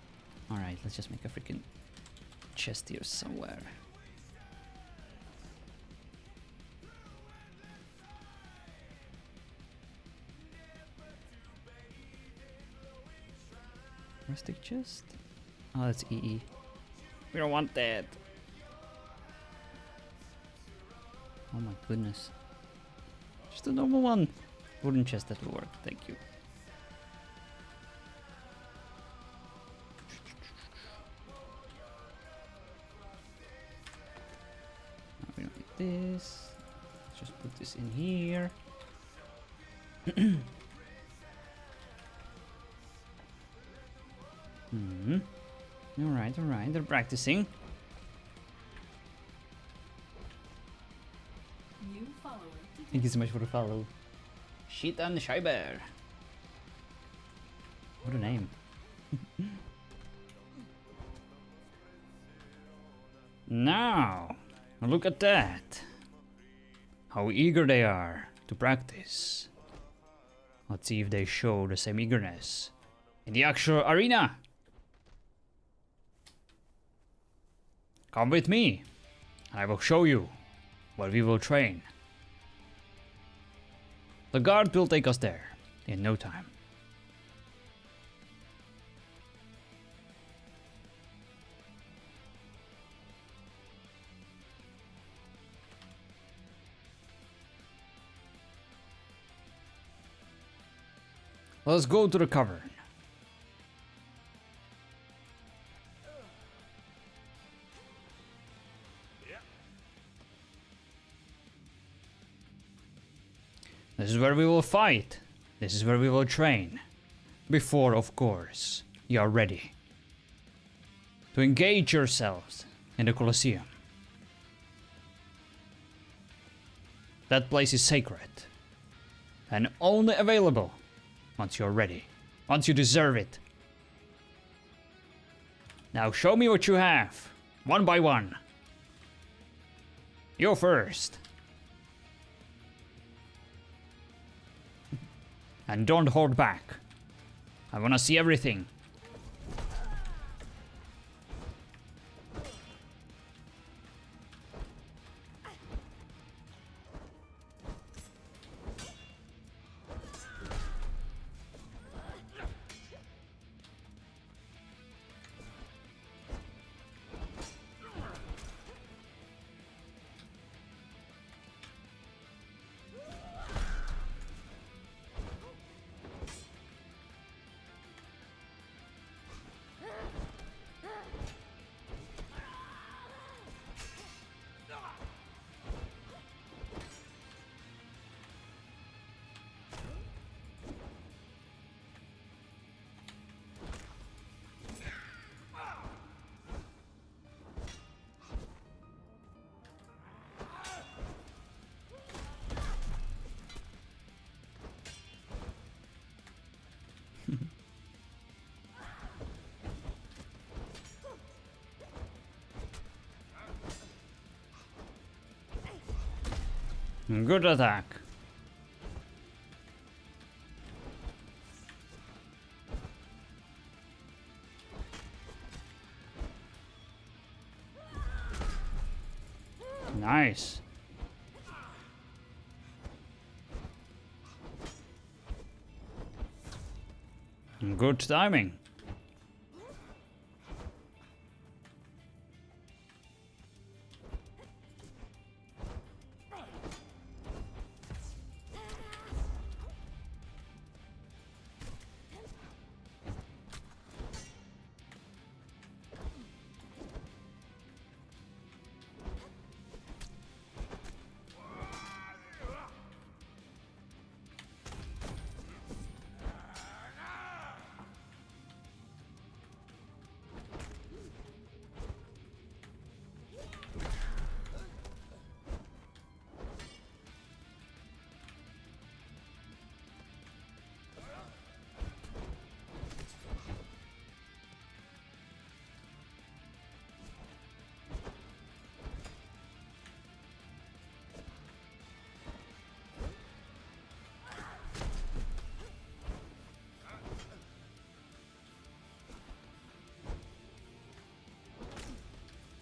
Alright, let's just make a freaking chest here somewhere. Rustic chest? Oh, that's EE. We don't want that. Oh my goodness. Just a normal one. Wooden chest, that will work. Thank you. We don't need this. Let's just put this in here. Alright, alright, they're practicing. Thank you so much for the follow. Shitan Scheiber. What a name. Now, look at that. How eager they are to practice. Let's see if they show the same eagerness in the actual arena. Come with me, and I will show you where we will train. The guard will take us there in no time. Let's go to the cavern. This is where we will fight. This is where we will train. Before, of course, you are ready to engage yourselves in the Colosseum. That place is sacred and only available once you're ready, once you deserve it. Now show me what you have, one by one. You first. And don't hold back. I wanna see everything. Good attack. Nice. Good timing.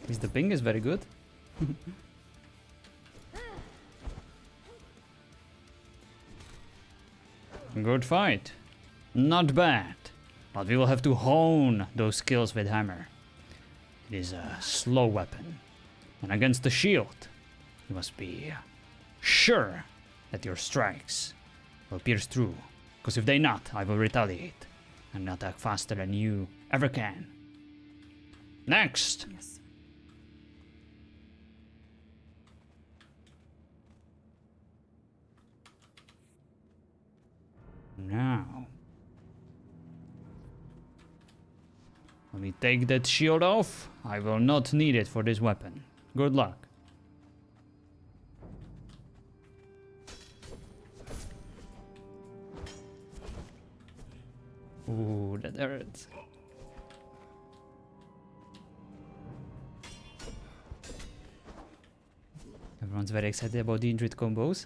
least the ping is very good. Good fight. Not bad. But we will have to hone those skills with hammer. It is a slow weapon. And against the shield, you must be sure that your strikes will pierce through. Because if they not, I will retaliate and attack faster than you ever can. Next! Yes. Now, let me take that shield off. I will not need it for this weapon. Good luck. Ooh, that hurts. Everyone's very excited about the Indrid combos.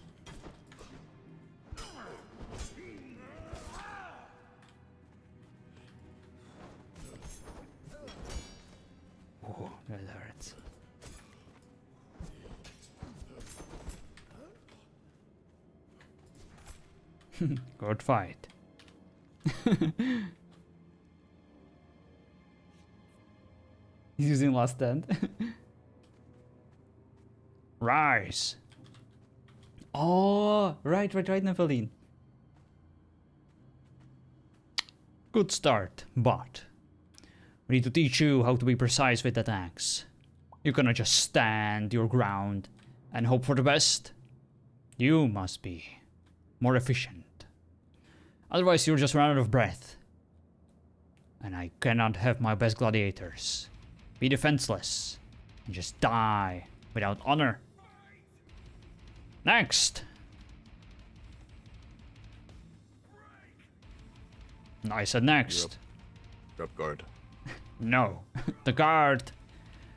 Oh, that hurts. Good fight. He's using last stand. Rise. Oh, right, Nephilim. Good start, but we need to teach you how to be precise with attacks. You cannot just stand your ground and hope for the best. You must be more efficient. Otherwise you'll just run out of breath. And I cannot have my best gladiators be defenseless and just die without honor. Next! I said next. You're up guard. No, the guard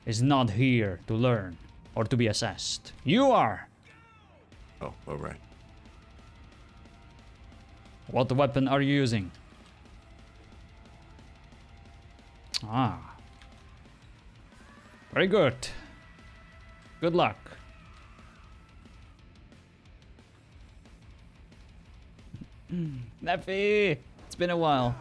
is not here to learn or to be assessed. You are! Oh, alright. What weapon are you using? Ah. Very good. Good luck. Neffy! It's been a while.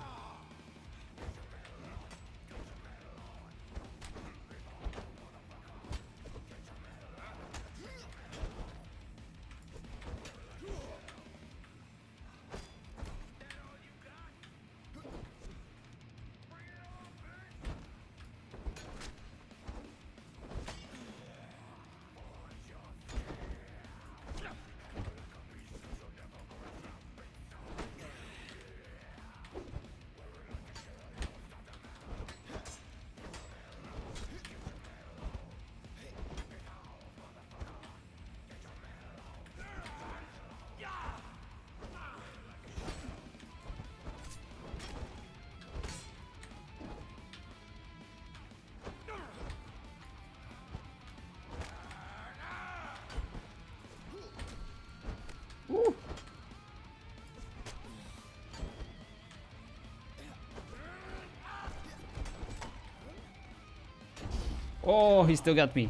Oh, he still got me.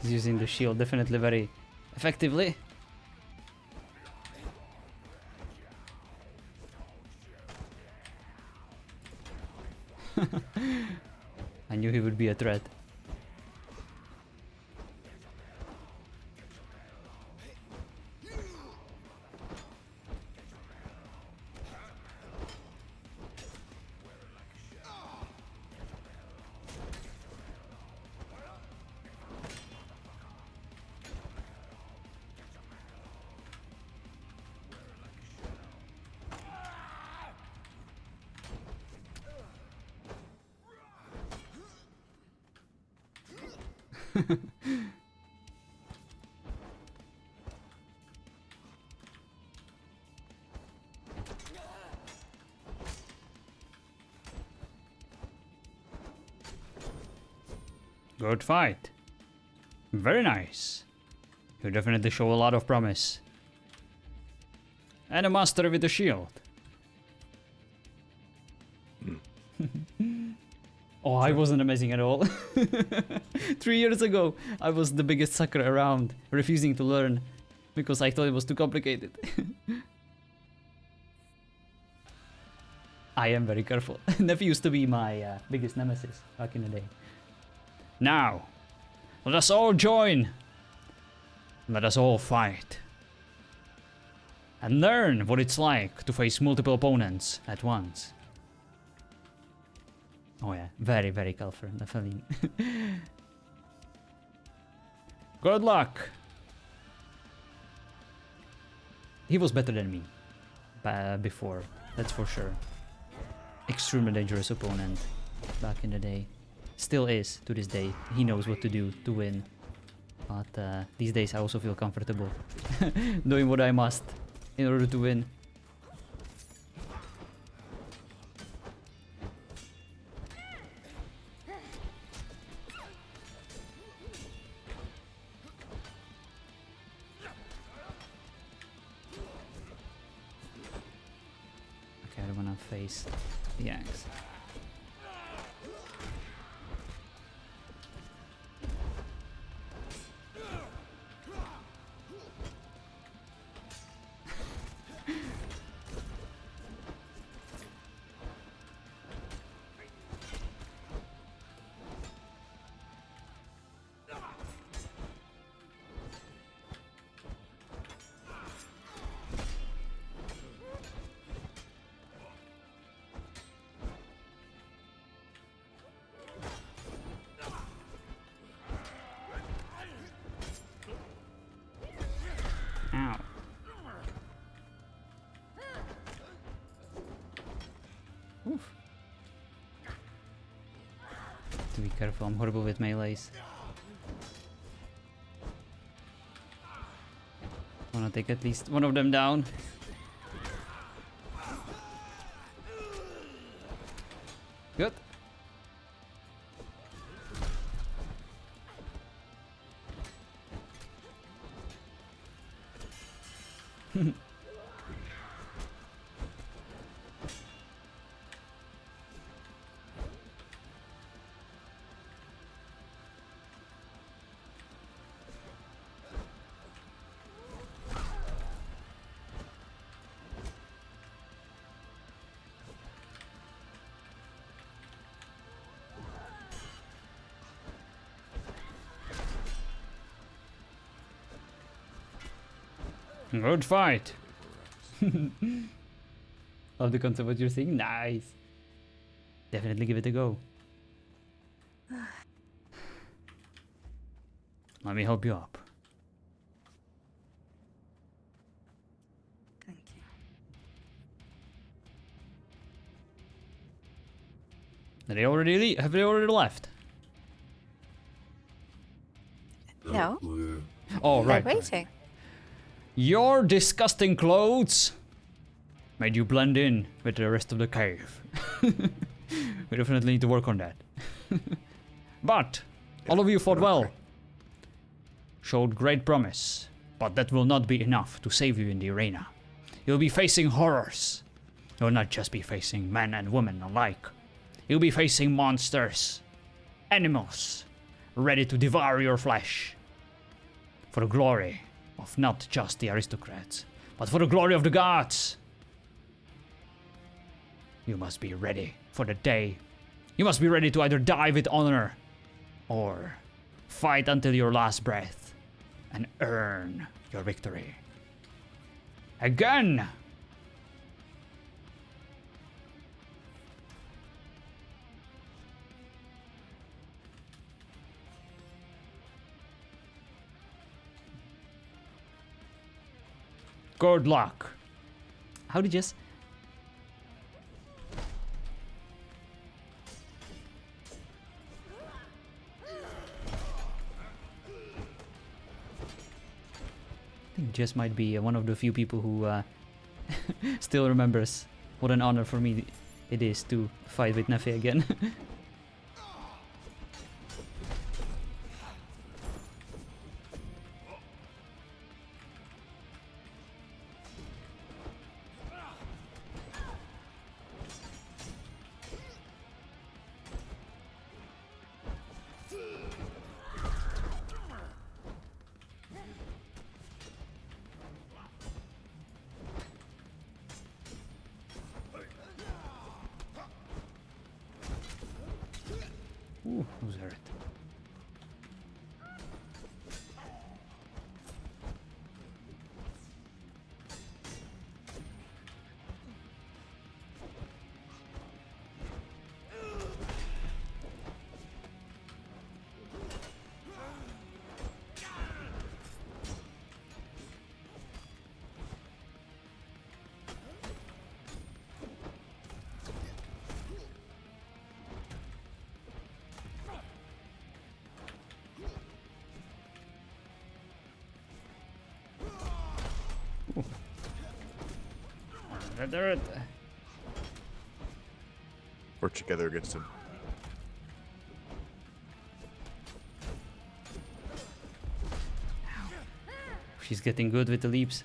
He's using the shield definitely very effectively. I knew he would be a threat. Good fight. Very nice. You definitely show a lot of promise. And a master with the shield. Oh, I wasn't amazing at all. 3 years ago, I was the biggest sucker around, refusing to learn because I thought it was too complicated. I am very careful. Nephew used to be my biggest nemesis back in the day. Now, let us all join. Let us all fight. And learn what it's like to face multiple opponents at once. Oh yeah, very, very Calfer, definitely. Good luck! He was better than me before, that's for sure. Extremely dangerous opponent back in the day. Still is to this day. He knows what to do to win. But these days I also feel comfortable doing what I must in order to win. Okay, I don't wanna face the axe. Ow. Oof. To be careful, I'm horrible with melees. Wanna take at least one of them down. Good. Good fight. Love the concept of what you're saying. Nice. Definitely give it a go. Let me help you up. Thank you. Did they already leave? Have they already left? No. Oh, right. They're waiting. Your disgusting clothes made you blend in with the rest of the cave. We definitely need to work on that. But all of you fought well. Showed great promise. But that will not be enough to save you in the arena. You'll be facing horrors. You'll not just be facing men and women alike. You'll be facing monsters. Animals. Ready to devour your flesh. For the glory of not just the aristocrats, but for the glory of the gods. You must be ready for the day. You must be ready to either die with honor or fight until your last breath and earn your victory. Again! Good luck. How did you just... I think Jess might be one of the few people who still remembers what an honor for me it is to fight with Nefe again. Ooh, who's hurt? Work together against him. She's getting good with the leaps.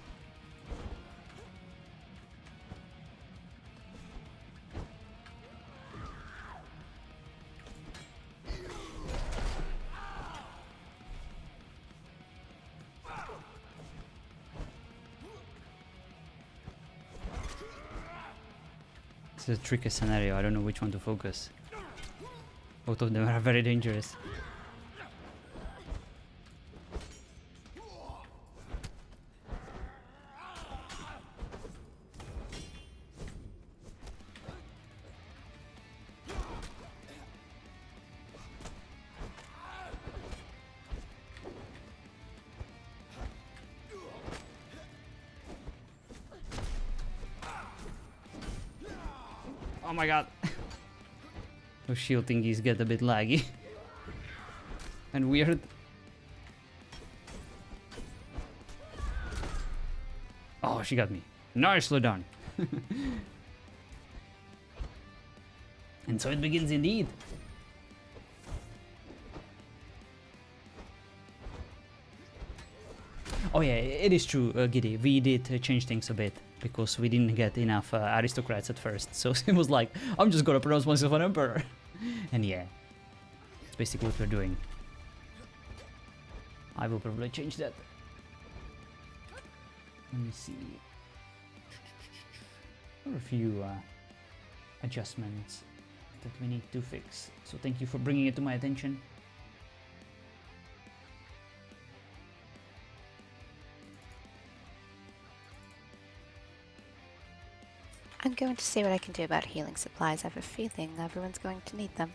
It's a tricky scenario. I don't know which one to focus. Both of them are very dangerous. Oh my god. Those shield thingies get a bit laggy. And weird. Oh, she got me. Nicely done. And so it begins indeed. Oh yeah, it is true, Giddy. We did change things a bit because we didn't get enough aristocrats at first. So it was like, I'm just gonna pronounce myself an emperor. And yeah, it's basically what we're doing. I will probably change that. Let me see. There are a few adjustments that we need to fix. So thank you for bringing it to my attention. I'm going to see what I can do about healing supplies. I have a feeling everyone's going to need them.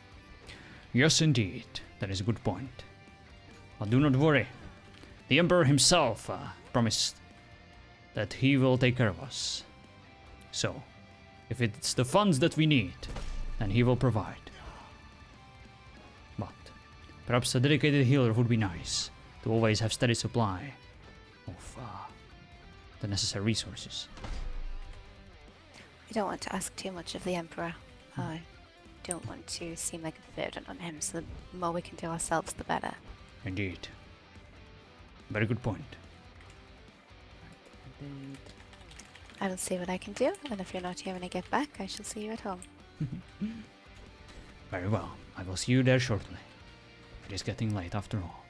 Yes, indeed. That is a good point. But do not worry. The Emperor himself promised that he will take care of us. So, if it's the funds that we need, then he will provide. But perhaps a dedicated healer would be nice, to always have steady supply of the necessary resources. We don't want to ask too much of the Emperor. I don't want to seem like a burden on him, so the more we can do ourselves, the better. Indeed. Very good point. I will see what I can do, and if you're not here when I get back, I shall see you at home. Very well. I will see you there shortly. It is getting late after all.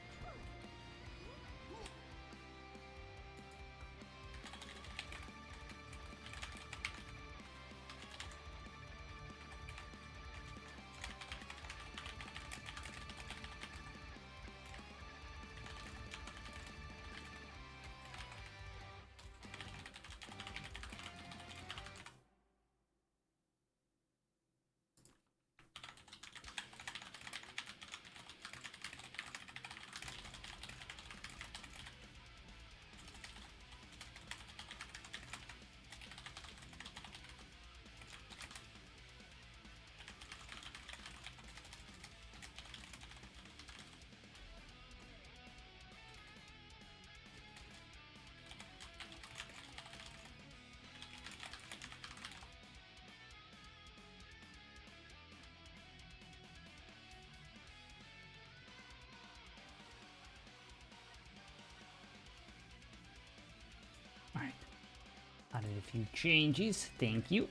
Added a few changes, thank you.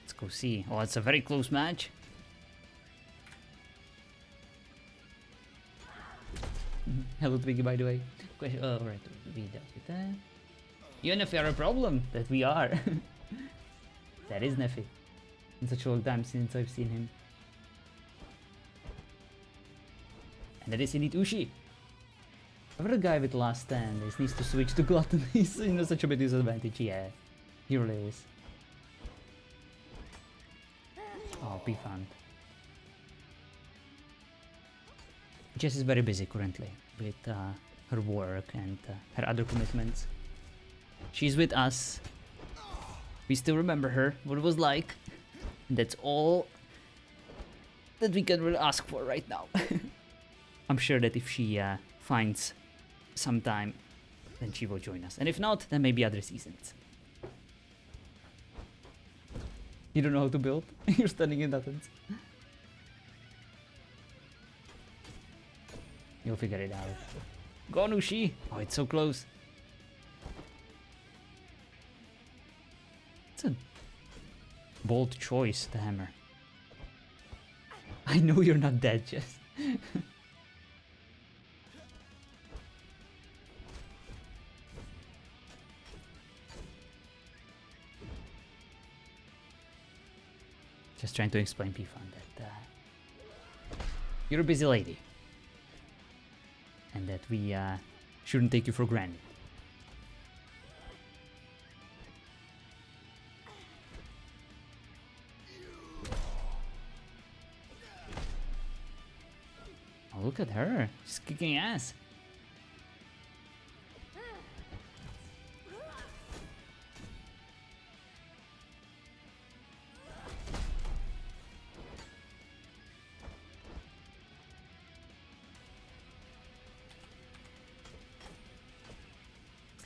Let's go see. Oh, it's a very close match. Hello Twiggy, by the way. Question, right, we dealt with that. You and Neffy are a problem, that we are. That is Neffy. It's such a long time since I've seen him. And that is indeed Ushi. However, the guy with the last stand needs to switch to Glutton. He's in such a big disadvantage. Yeah, he really is. Oh, P-Fund. Jess is very busy currently with her work and her other commitments. She's with us. We still remember her, what it was like. And that's all that we can really ask for right now. I'm sure that if she finds some time, then she will join us. And if not, then maybe other seasons. You don't know how to build? You're standing in Athens. You'll figure it out. Go on, Ushi! Oh, it's so close. It's a bold choice, the hammer. I know you're not dead, Jess. Just trying to explain P-Fund that you're a busy lady. And that we shouldn't take you for granted. Oh, look at her. She's kicking ass.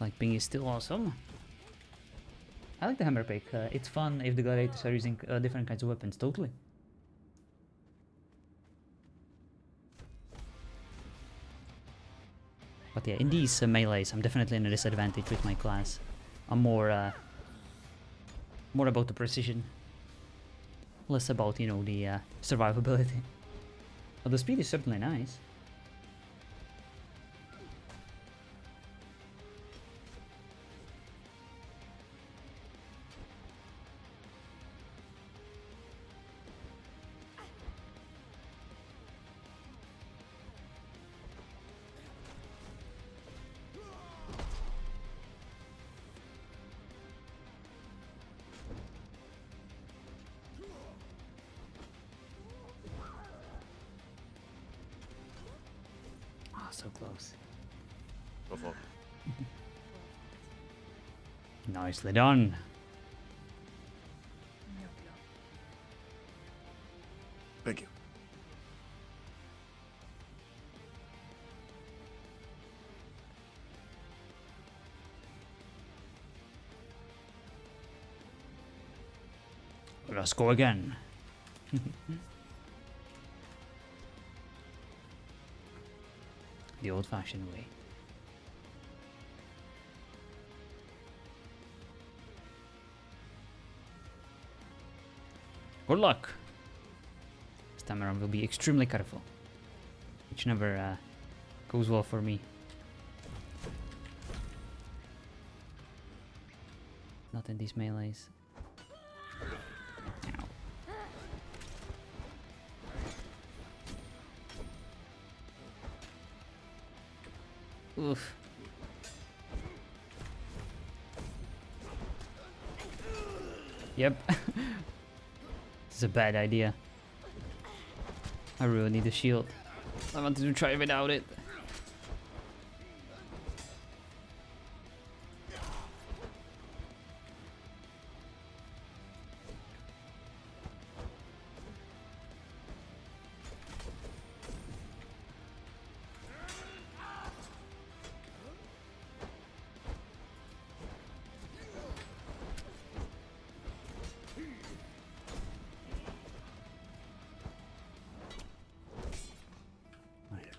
Like Ping is still awesome. I like the hammer pick. It's fun if the gladiators are using different kinds of weapons, totally. But yeah, in these melees, I'm definitely in a disadvantage with my class. I'm more about the precision, less about, you know, the survivability. But the speed is certainly nice. So close. Go for it. Nicely done. Thank you. Let's go again. The old-fashioned way. Good luck. This time around we'll be extremely careful, which never goes well for me. Not in these melees. Oof. Yep. This is a bad idea. I really need a shield. I wanted to try without it.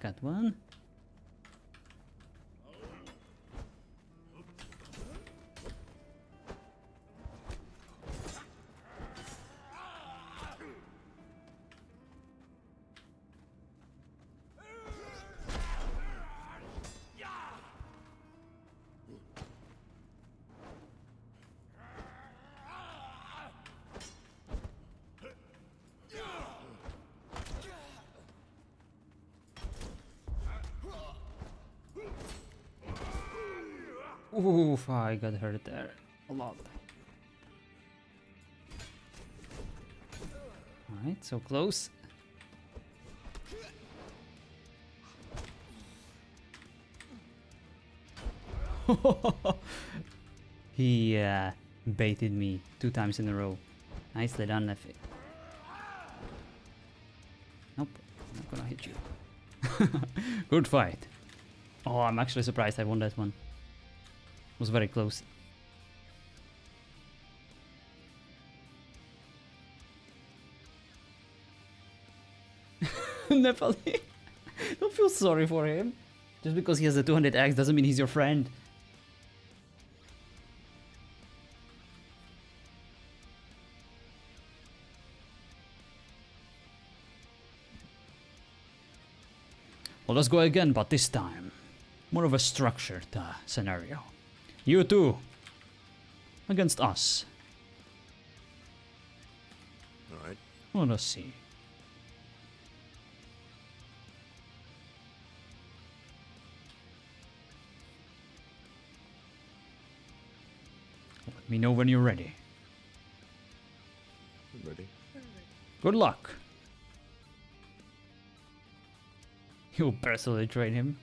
Got one. Oof, I got hurt there. A lot. Alright, so close. He baited me 2 times in a row. Nicely done, Leffy. Nope, I'm not gonna hit you. Good fight. Oh, I'm actually surprised I won that one. It was very close. Nepali. Don't feel sorry for him. Just because he has a 200x doesn't mean he's your friend. Well, let's go again, but this time more of a structured scenario. You two against us. Alright. Well, let's see. Let me know when you're ready. I'm ready. Good luck. You'll personally train him.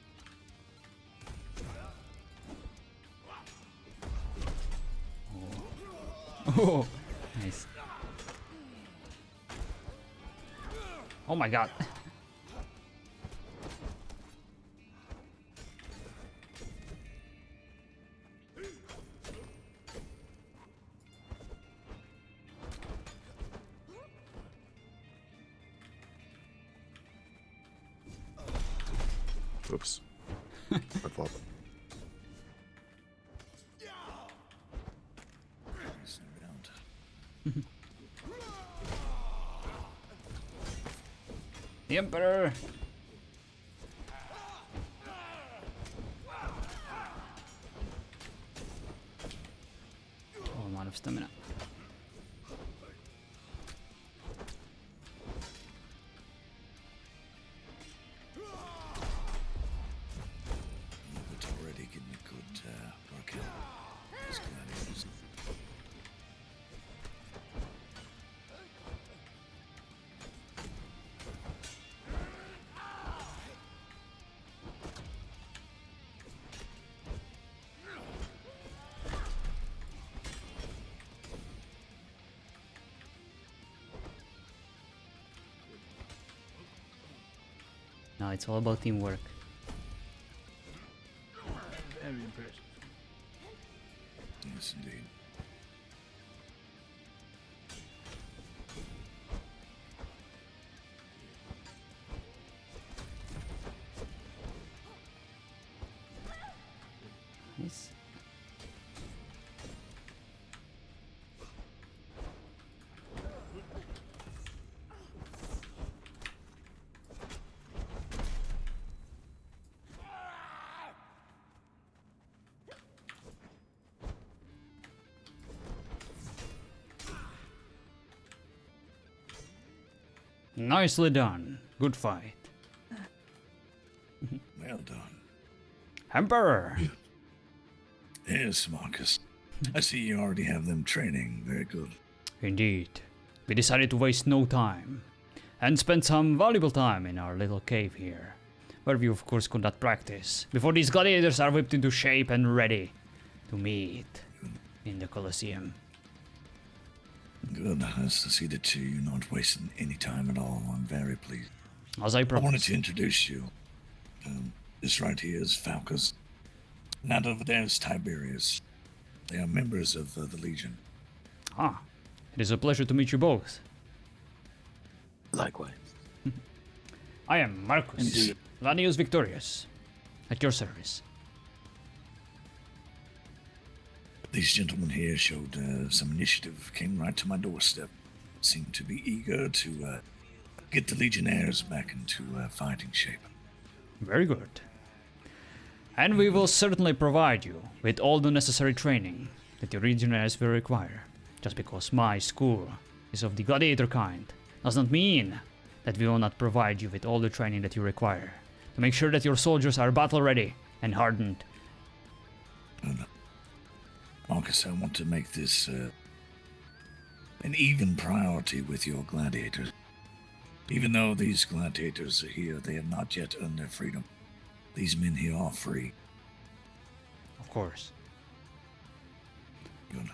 Oh, nice. Oh my god. Oops. My fault. The Emperor. Oh, I'm out of stamina. It's already getting a good workout. These gladiators. No, it's all about teamwork. Very impressive. Yes, indeed. Nice. Nicely done. Good fight. Well done. Emperor! Yes, Marcus. I see you already have them training. Very good. Indeed. We decided to waste no time and spend some valuable time in our little cave here, where we of course conduct practice before these gladiators are whipped into shape and ready to meet in the Colosseum. Good. Nice to see that you're not wasting any time at all. I'm very pleased. As I promised. I wanted to introduce you. This right here is Falcus. And that over there is Tiberius. They are members of the Legion. Ah, it is a pleasure to meet you both. Likewise. I am Marcus, Indeed. Lanius Victorious, at your service. These gentlemen here showed some initiative, came right to my doorstep. Seemed to be eager to get the Legionnaires back into fighting shape. Very good. And we will certainly provide you with all the necessary training that your Legionnaires will require. Just because my school is of the gladiator kind does not mean that we will not provide you with all the training that you require to make sure that your soldiers are battle ready and hardened. Marcus, I want to make this an even priority with your gladiators. Even though these gladiators are here, they have not yet earned their freedom. These men here are free. Of course. Good.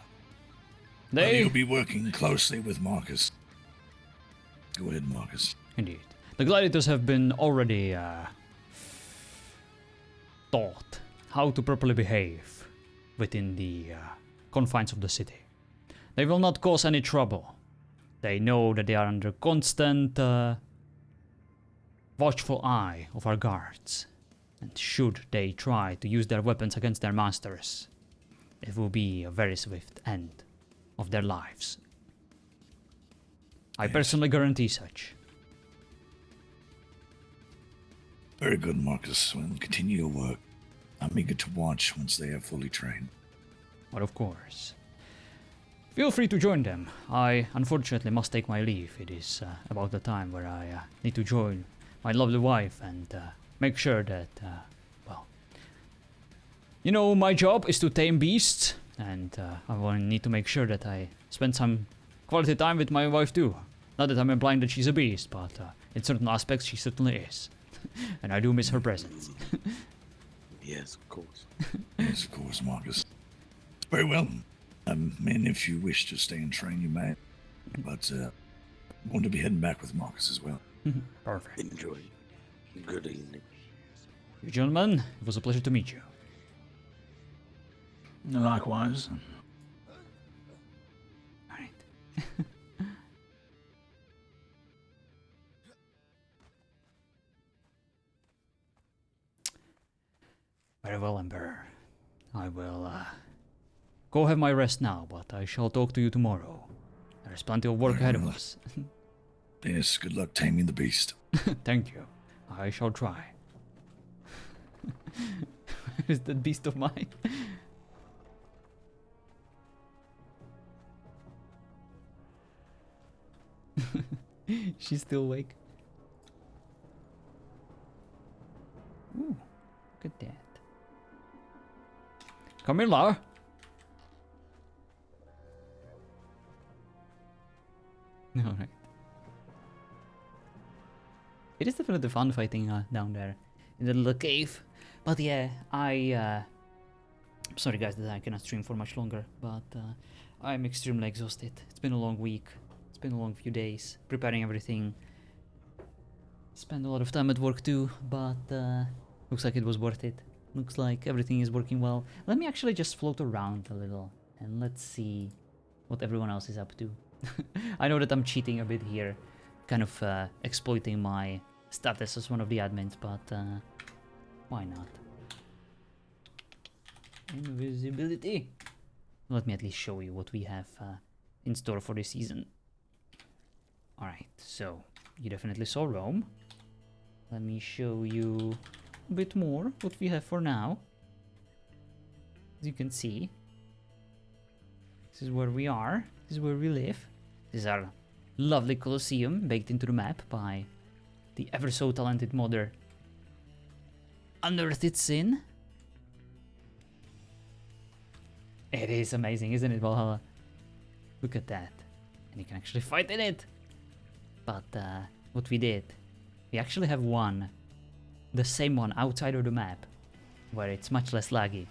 They... You'll be working closely with Marcus. Go ahead, Marcus. Indeed. The gladiators have been already taught how to properly behave within the confines of the city. They will not cause any trouble. They know that they are under constant watchful eye of our guards. And should they try to use their weapons against their masters, it will be a very swift end of their lives. I personally guarantee such. Very good, Marcus. Well, continue your work. I'm eager to watch once they are fully trained. But of course. Feel free to join them. I unfortunately must take my leave. It is about the time where I need to join my lovely wife and make sure that, well... You know, my job is to tame beasts, and I will need to make sure that I spend some quality time with my wife too. Not that I'm implying that she's a beast, but in certain aspects she certainly is. And I do miss her presence. Yes, of course. Yes, of course, Marcus. Very well. And if you wish to stay and train, you may. But I'm going to be heading back with Marcus as well. Perfect. Enjoy. Good evening. You gentlemen, it was a pleasure to meet you. Likewise. Alright. Very well, Emperor. I will go have my rest now, but I shall talk to you tomorrow. There's plenty of work ahead of us. Yes, good luck taming the beast. Thank you. I shall try. Where is that beast of mine? She's still awake. Ooh, look at that. Come here, Lara. Alright. It is definitely fun fighting down there in the little cave. But yeah, I'm sorry guys that I cannot stream for much longer, but I'm extremely exhausted. It's been a long week. It's been a long few days preparing everything. Spent a lot of time at work too, but looks like it was worth it. Looks like everything is working well. Let me actually just float around a little and let's see what everyone else is up to. I know that I'm cheating a bit here, kind of exploiting my status as one of the admins, but why not? Invisibility. Let me at least show you what we have in store for this season. Alright, so you definitely saw Rome. Let me show you a bit more what we have for now. As you can see, this is where we are, this is where we live. This is our lovely Colosseum baked into the map by the ever so talented modder Unearthed Sin. It is amazing, isn't it, Valhalla? Look at that. And you can actually fight in it. But what we did, we actually have the same one outside of the map, where it's much less laggy.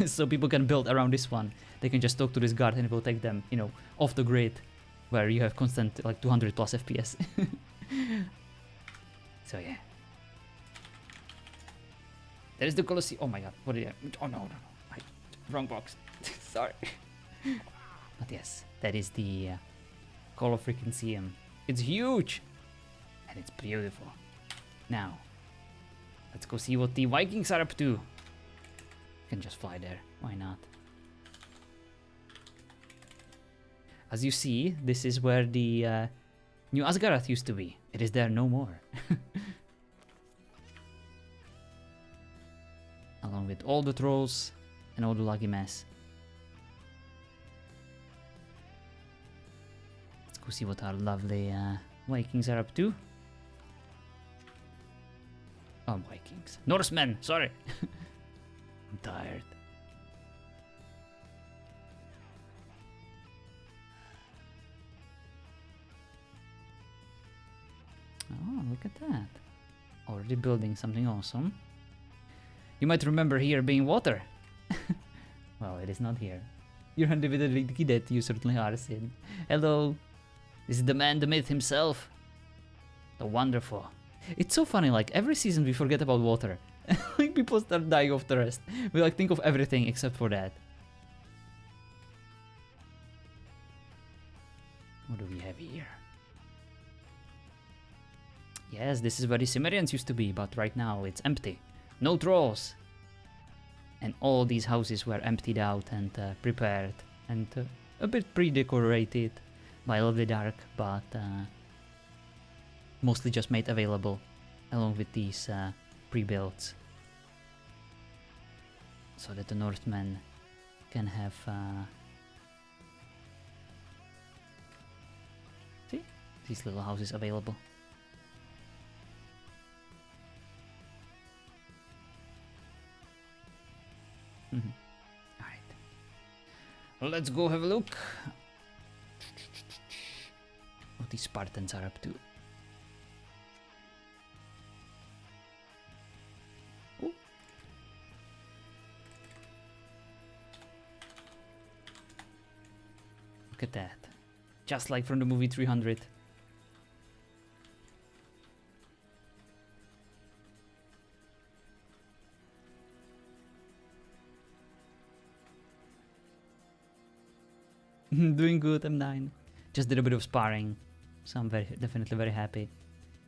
So people can build around this one. They can just talk to this guard and it will take them, you know, off the grid, where you have constant like 200 plus FPS. So yeah. There is the Colosseum. Oh my god, what did I... Oh no. Wrong box. Sorry. But yes, that is the Colosseum. It's huge! And it's beautiful. Now, let's go see what the Vikings are up to. You can just fly there, why not? As you see, this is where the New Asgarath used to be. It is there no more. Along with all the trolls and all the laggy mess. Let's go see what our lovely Vikings are up to. Oh, Vikings. Norsemen, sorry. I'm tired. look at that. Already building something awesome. You might remember here being water. Well, it is not here. You're individually dead, you certainly are, Sid. Hello. This is the man, the myth himself. The wonderful. It's so funny, like, every season we forget about water. Like, people start dying of thirst. We, like, think of everything except for that. What do we have here? Yes, this is where the Cimmerians used to be, but right now it's empty. No trolls. And all these houses were emptied out and prepared and a bit pre-decorated by Lovely Dark, but mostly just made available along with these pre-builds, so that the Northmen can have see, these little houses available. Alright. Well, let's go have a look what these Spartans are up to. Ooh. Look at that. Just like from the movie 300. Doing good, M9. Just did a bit of sparring, so I'm definitely very happy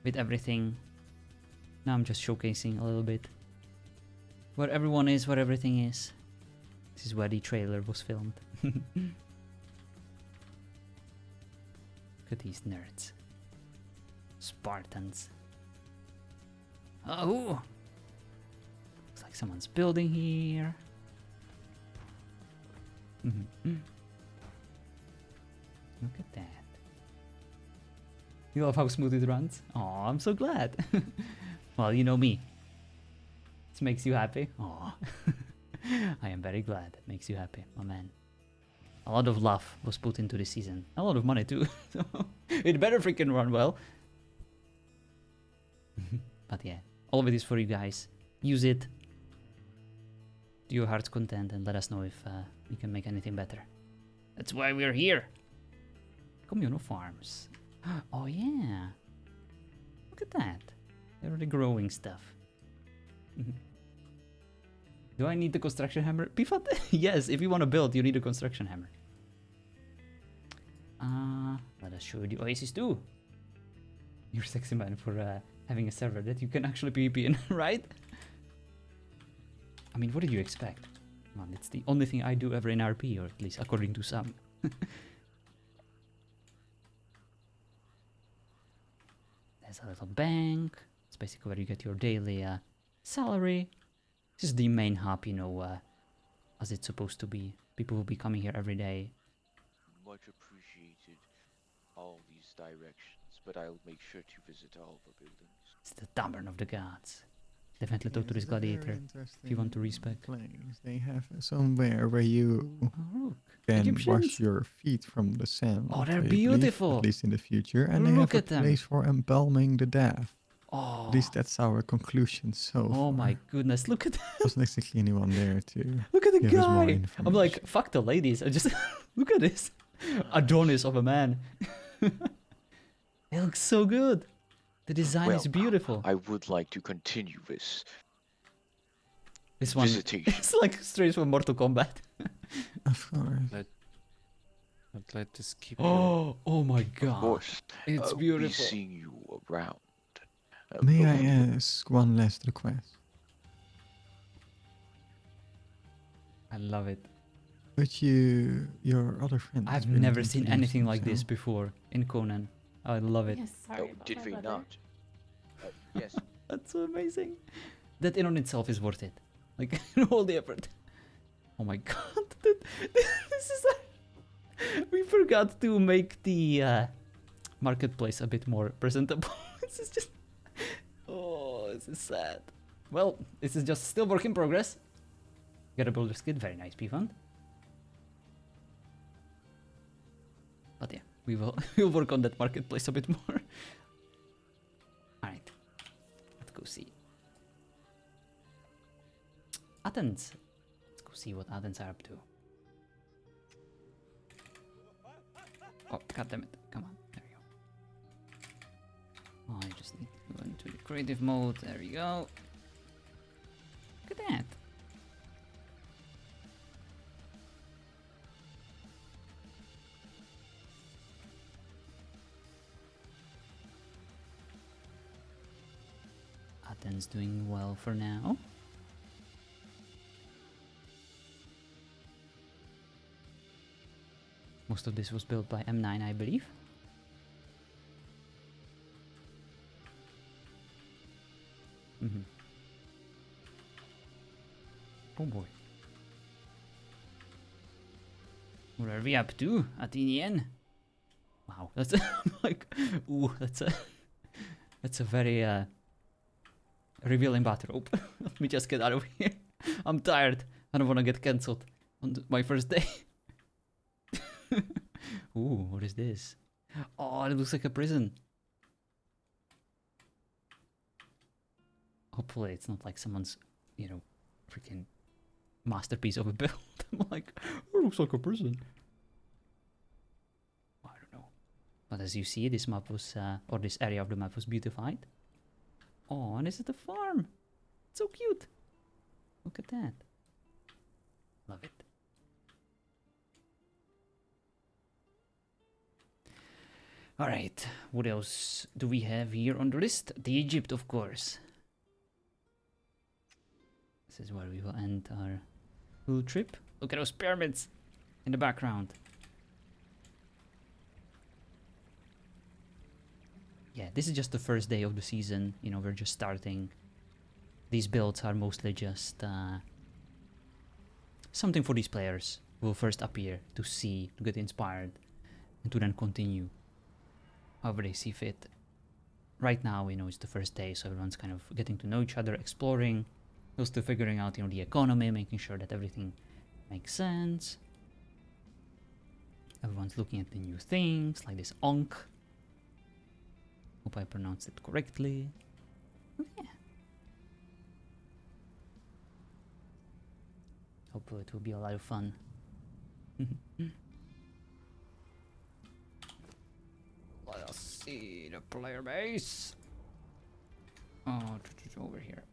with everything. Now I'm just showcasing a little bit where everyone is, where everything is. This is where the trailer was filmed. Look at these nerds. Spartans. Oh! Looks like someone's building here. Look at that. You love how smooth it runs? Aw, I'm so glad. Well, you know me. This makes you happy? Aw. I am very glad it makes you happy, my man. A lot of love was put into this season. A lot of money too. So it better freaking run well. But yeah, all of it is for you guys. Use it to your heart's content and let us know if we can make anything better. That's why we're here. Communal farms. Oh yeah. Look at that. They're already growing stuff. Do I need the construction hammer? Pifat? Yes, if you want to build, you need a construction hammer. Let us show you the Oasis too. You're sexy man for having a server that you can actually PvP in, right? I mean, what did you expect? Come on, it's the only thing I do ever in RP, or at least according to some. There's a little bank. It's basically where you get your daily salary. This is the main hub, you know, as it's supposed to be. People will be coming here every day. Much appreciated all these directions, but I'll make sure to visit all the buildings. It's the tavern of the gods. Definitely talk to this gladiator if you want to respect. Place. They have somewhere where you can wash your feet from the sand. Oh, they're I believe, beautiful. at least in the future. And they Look have at a them. place for embalming the dead. Oh. At least that's our conclusion so Oh far. my goodness, look at that. Wasn't exactly anyone there to Look at the give us more guy. information. I'm like, fuck the ladies. I just look at this. Adonis of a man. It looks so good. The design is beautiful. I would like to continue this. This one, visitation. it's like straight from Mortal Kombat. Of course. Let this keep. Oh my god. Of course. It's Be beautiful. seeing you around. May I ask one last request? I love it. But your other friends. I've will never seen introduce anything like this themselves. before in Conan. I love it. Yes, sorry about did my we brother. not? Yes. That's so amazing. That in on itself is worth it. Like all the effort. Oh my god, this is. We forgot to make the marketplace a bit more presentable. This is just. Oh, this is sad. Well, this is just still work in progress. Got a builder's kit, very nice, P-Fund. But yeah, we will we'll work on that marketplace a bit more. Alright. Athens. Let's go see what Athens are up to. Oh, goddammit. Come on. There we go. Oh, I just need to go into the creative mode. There we go. Look at that. Athens doing well for now. Most of this was built by M9, I believe. Oh boy. What are we up to, Athenian? Wow, that's like, ooh, that's a very revealing bathrobe. Let me just get out of here. I'm tired. I don't want to get cancelled on my first day. Ooh, what is this? Oh, it looks like a prison. Hopefully it's not like someone's, you know, freaking masterpiece of a build. I'm like, it looks like a prison. I don't know. But as you see, this map was, or this area of the map was beautified. Oh, and this is the farm. It's so cute. Look at that. Love it. Alright, what else do we have here on the list? The Egypt, of course. This is where we will end our little trip. Look at those pyramids in the background. Yeah, this is just the first day of the season. You know, we're just starting. These builds are mostly just something for these players who will first appear to see, to get inspired, and to then continue however they see fit. Right now, you know, it's the first day, so everyone's kind of getting to know each other, exploring, still figuring out, you know, the economy, making sure that everything makes sense. Everyone's looking at the new things, like this Onk. Hope I pronounced it correctly. Yeah. Hopefully it will be a lot of fun. Let us see the player base. Oh, over here.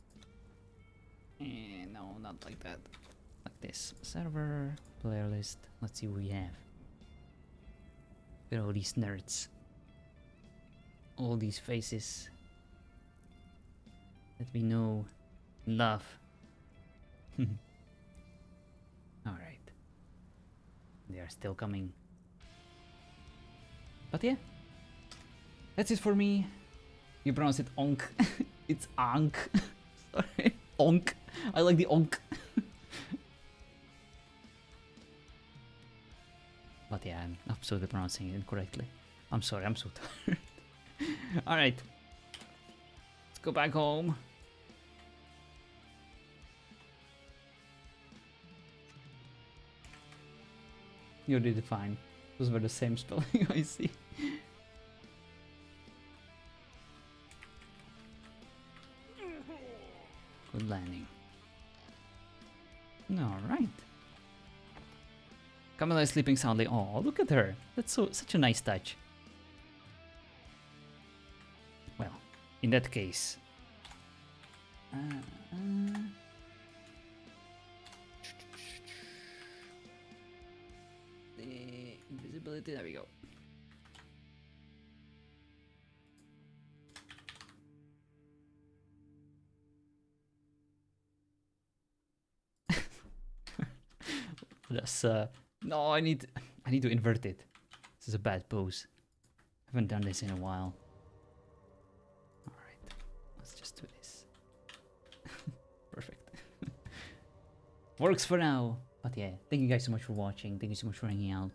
No, not like that. Like this. Server, player list. Let's see what we have. Look at all these nerds. All these faces that we know, love. Alright. They are still coming. But yeah. That's it for me. You pronounce it onk. It's ank. Sorry. Onk. I like the onk. But yeah, I'm absolutely pronouncing it incorrectly. I'm sorry, I'm so tired. Alright. Let's go back home. You did fine. Those were the same spelling, I see. Good landing. Alright. Camilla is sleeping soundly. Oh, look at her. That's such a nice touch. Well, in that case. The invisibility, there we go. That's no, I need to invert it. This is a bad pose. Haven't done this in a while. Alright, let's just do this. Perfect. Works for now. But yeah, thank you guys so much for watching. Thank you so much for hanging out.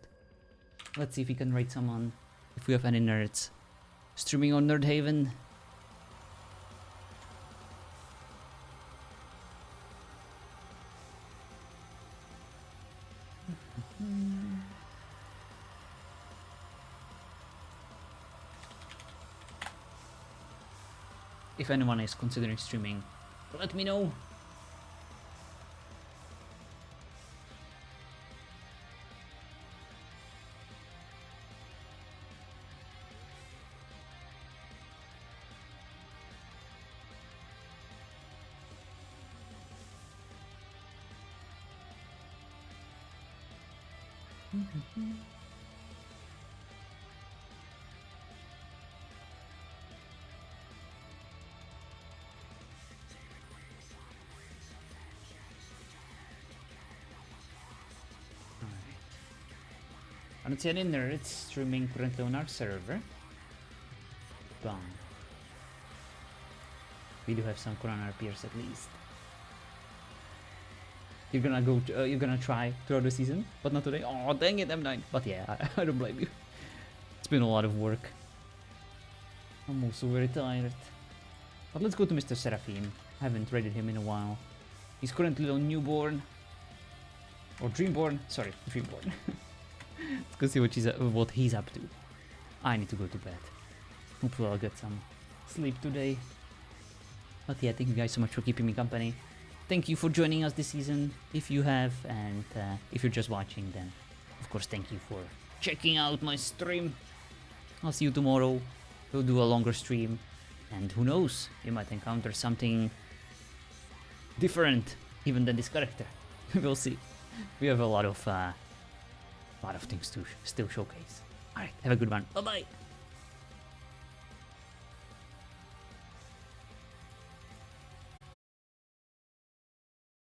Let's see if we can rate someone. If we have any nerds. Streaming on Nerd Haven. If anyone is considering streaming, let me know. I don't see an inner. It's streaming currently on our server. Bang. We do have some Coronar Pierce at least. You're gonna go. You're gonna try throughout the season, but not today. Oh, dang it, M9. But yeah, I don't blame you. It's been a lot of work. I'm also very tired. But let's go to Mr. Seraphim. Haven't raided him in a while. He's currently on Newborn. Or Dreamborn. Sorry, Dreamborn. Let's go see what he's up to. I need to go to bed. Hopefully I'll get some sleep today. But yeah, thank you guys so much for keeping me company. Thank you for joining us this season, if you have, and if you're just watching, then of course thank you for checking out my stream. I'll see you tomorrow. We'll do a longer stream, and who knows, you might encounter something different even than this character. We'll see. We have a lot of things to still showcase. Alright, have a good one. Bye bye.